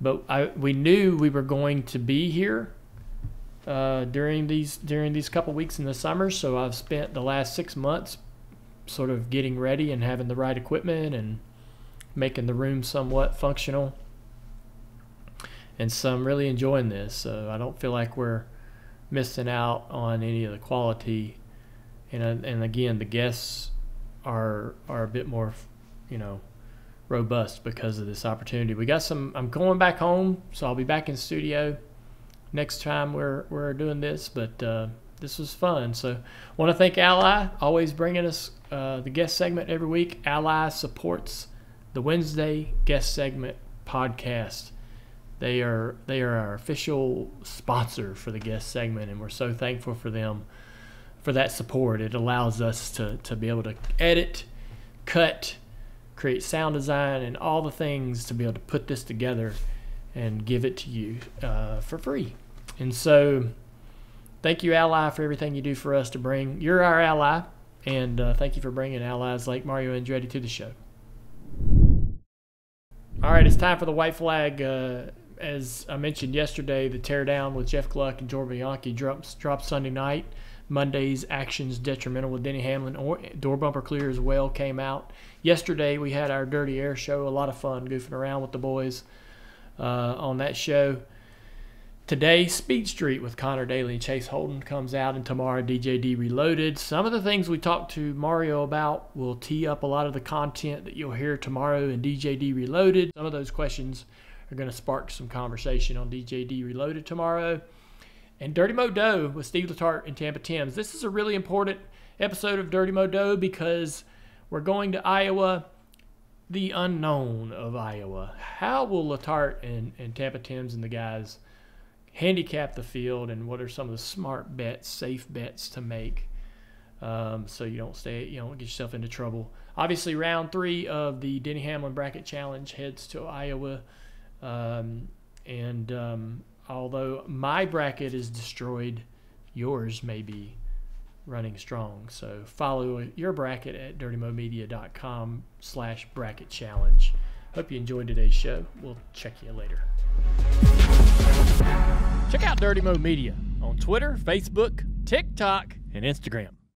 But we knew we were going to be here during these couple weeks in the summer, so I've spent the last 6 months sort of getting ready and having the right equipment and making the room somewhat functional. And so I'm really enjoying this. So I don't feel like we're missing out on any of the quality. And again, the guests are a bit more, robust because of this opportunity. I'm going back home, so I'll be back in studio next time we're doing this, but this was fun. So I want to thank Ally, always bringing us the guest segment every week. Ally supports the Wednesday guest segment podcast. They are our official sponsor for the guest segment, and we're so thankful for them for that support. It allows us to be able to edit, cut, create sound design, and all the things to be able to put this together and give it to you for free. And so thank you, Ally, for everything you do for us to bring. You're our ally, and thank you for bringing allies like Mario Andretti to the show. All right, it's time for the white flag. As I mentioned yesterday, the teardown with Jeff Gluck and Jordan Bianchi dropped Sunday night. Monday's actions detrimental with Denny Hamlin, or door bumper clear as well, came out. Yesterday we had our Dirty Air show, a lot of fun goofing around with the boys on that show. Today, Speed Street with Connor Daly and Chase Holden comes out, and tomorrow, DJD Reloaded. Some of the things we talked to Mario about will tee up a lot of the content that you'll hear tomorrow in DJD Reloaded. Some of those questions are going to spark some conversation on DJD Reloaded tomorrow. And Dirty Modo with Steve Letarte and Tampa Tims. This is a really important episode of Dirty Modo because we're going to Iowa, the unknown of Iowa. How will Letarte and Tampa Tims and the guys handicap the field, and what are some of the smart bets, safe bets to make so you don't get yourself into trouble? Obviously, round 3 of the Denny Hamlin Bracket Challenge heads to Iowa. Although my bracket is destroyed, yours may be running strong. So follow your bracket at dirtymomedia.com/bracket challenge. Hope you enjoyed today's show. We'll check you later. Check out Dirty Mo Media on Twitter, Facebook, TikTok, and Instagram.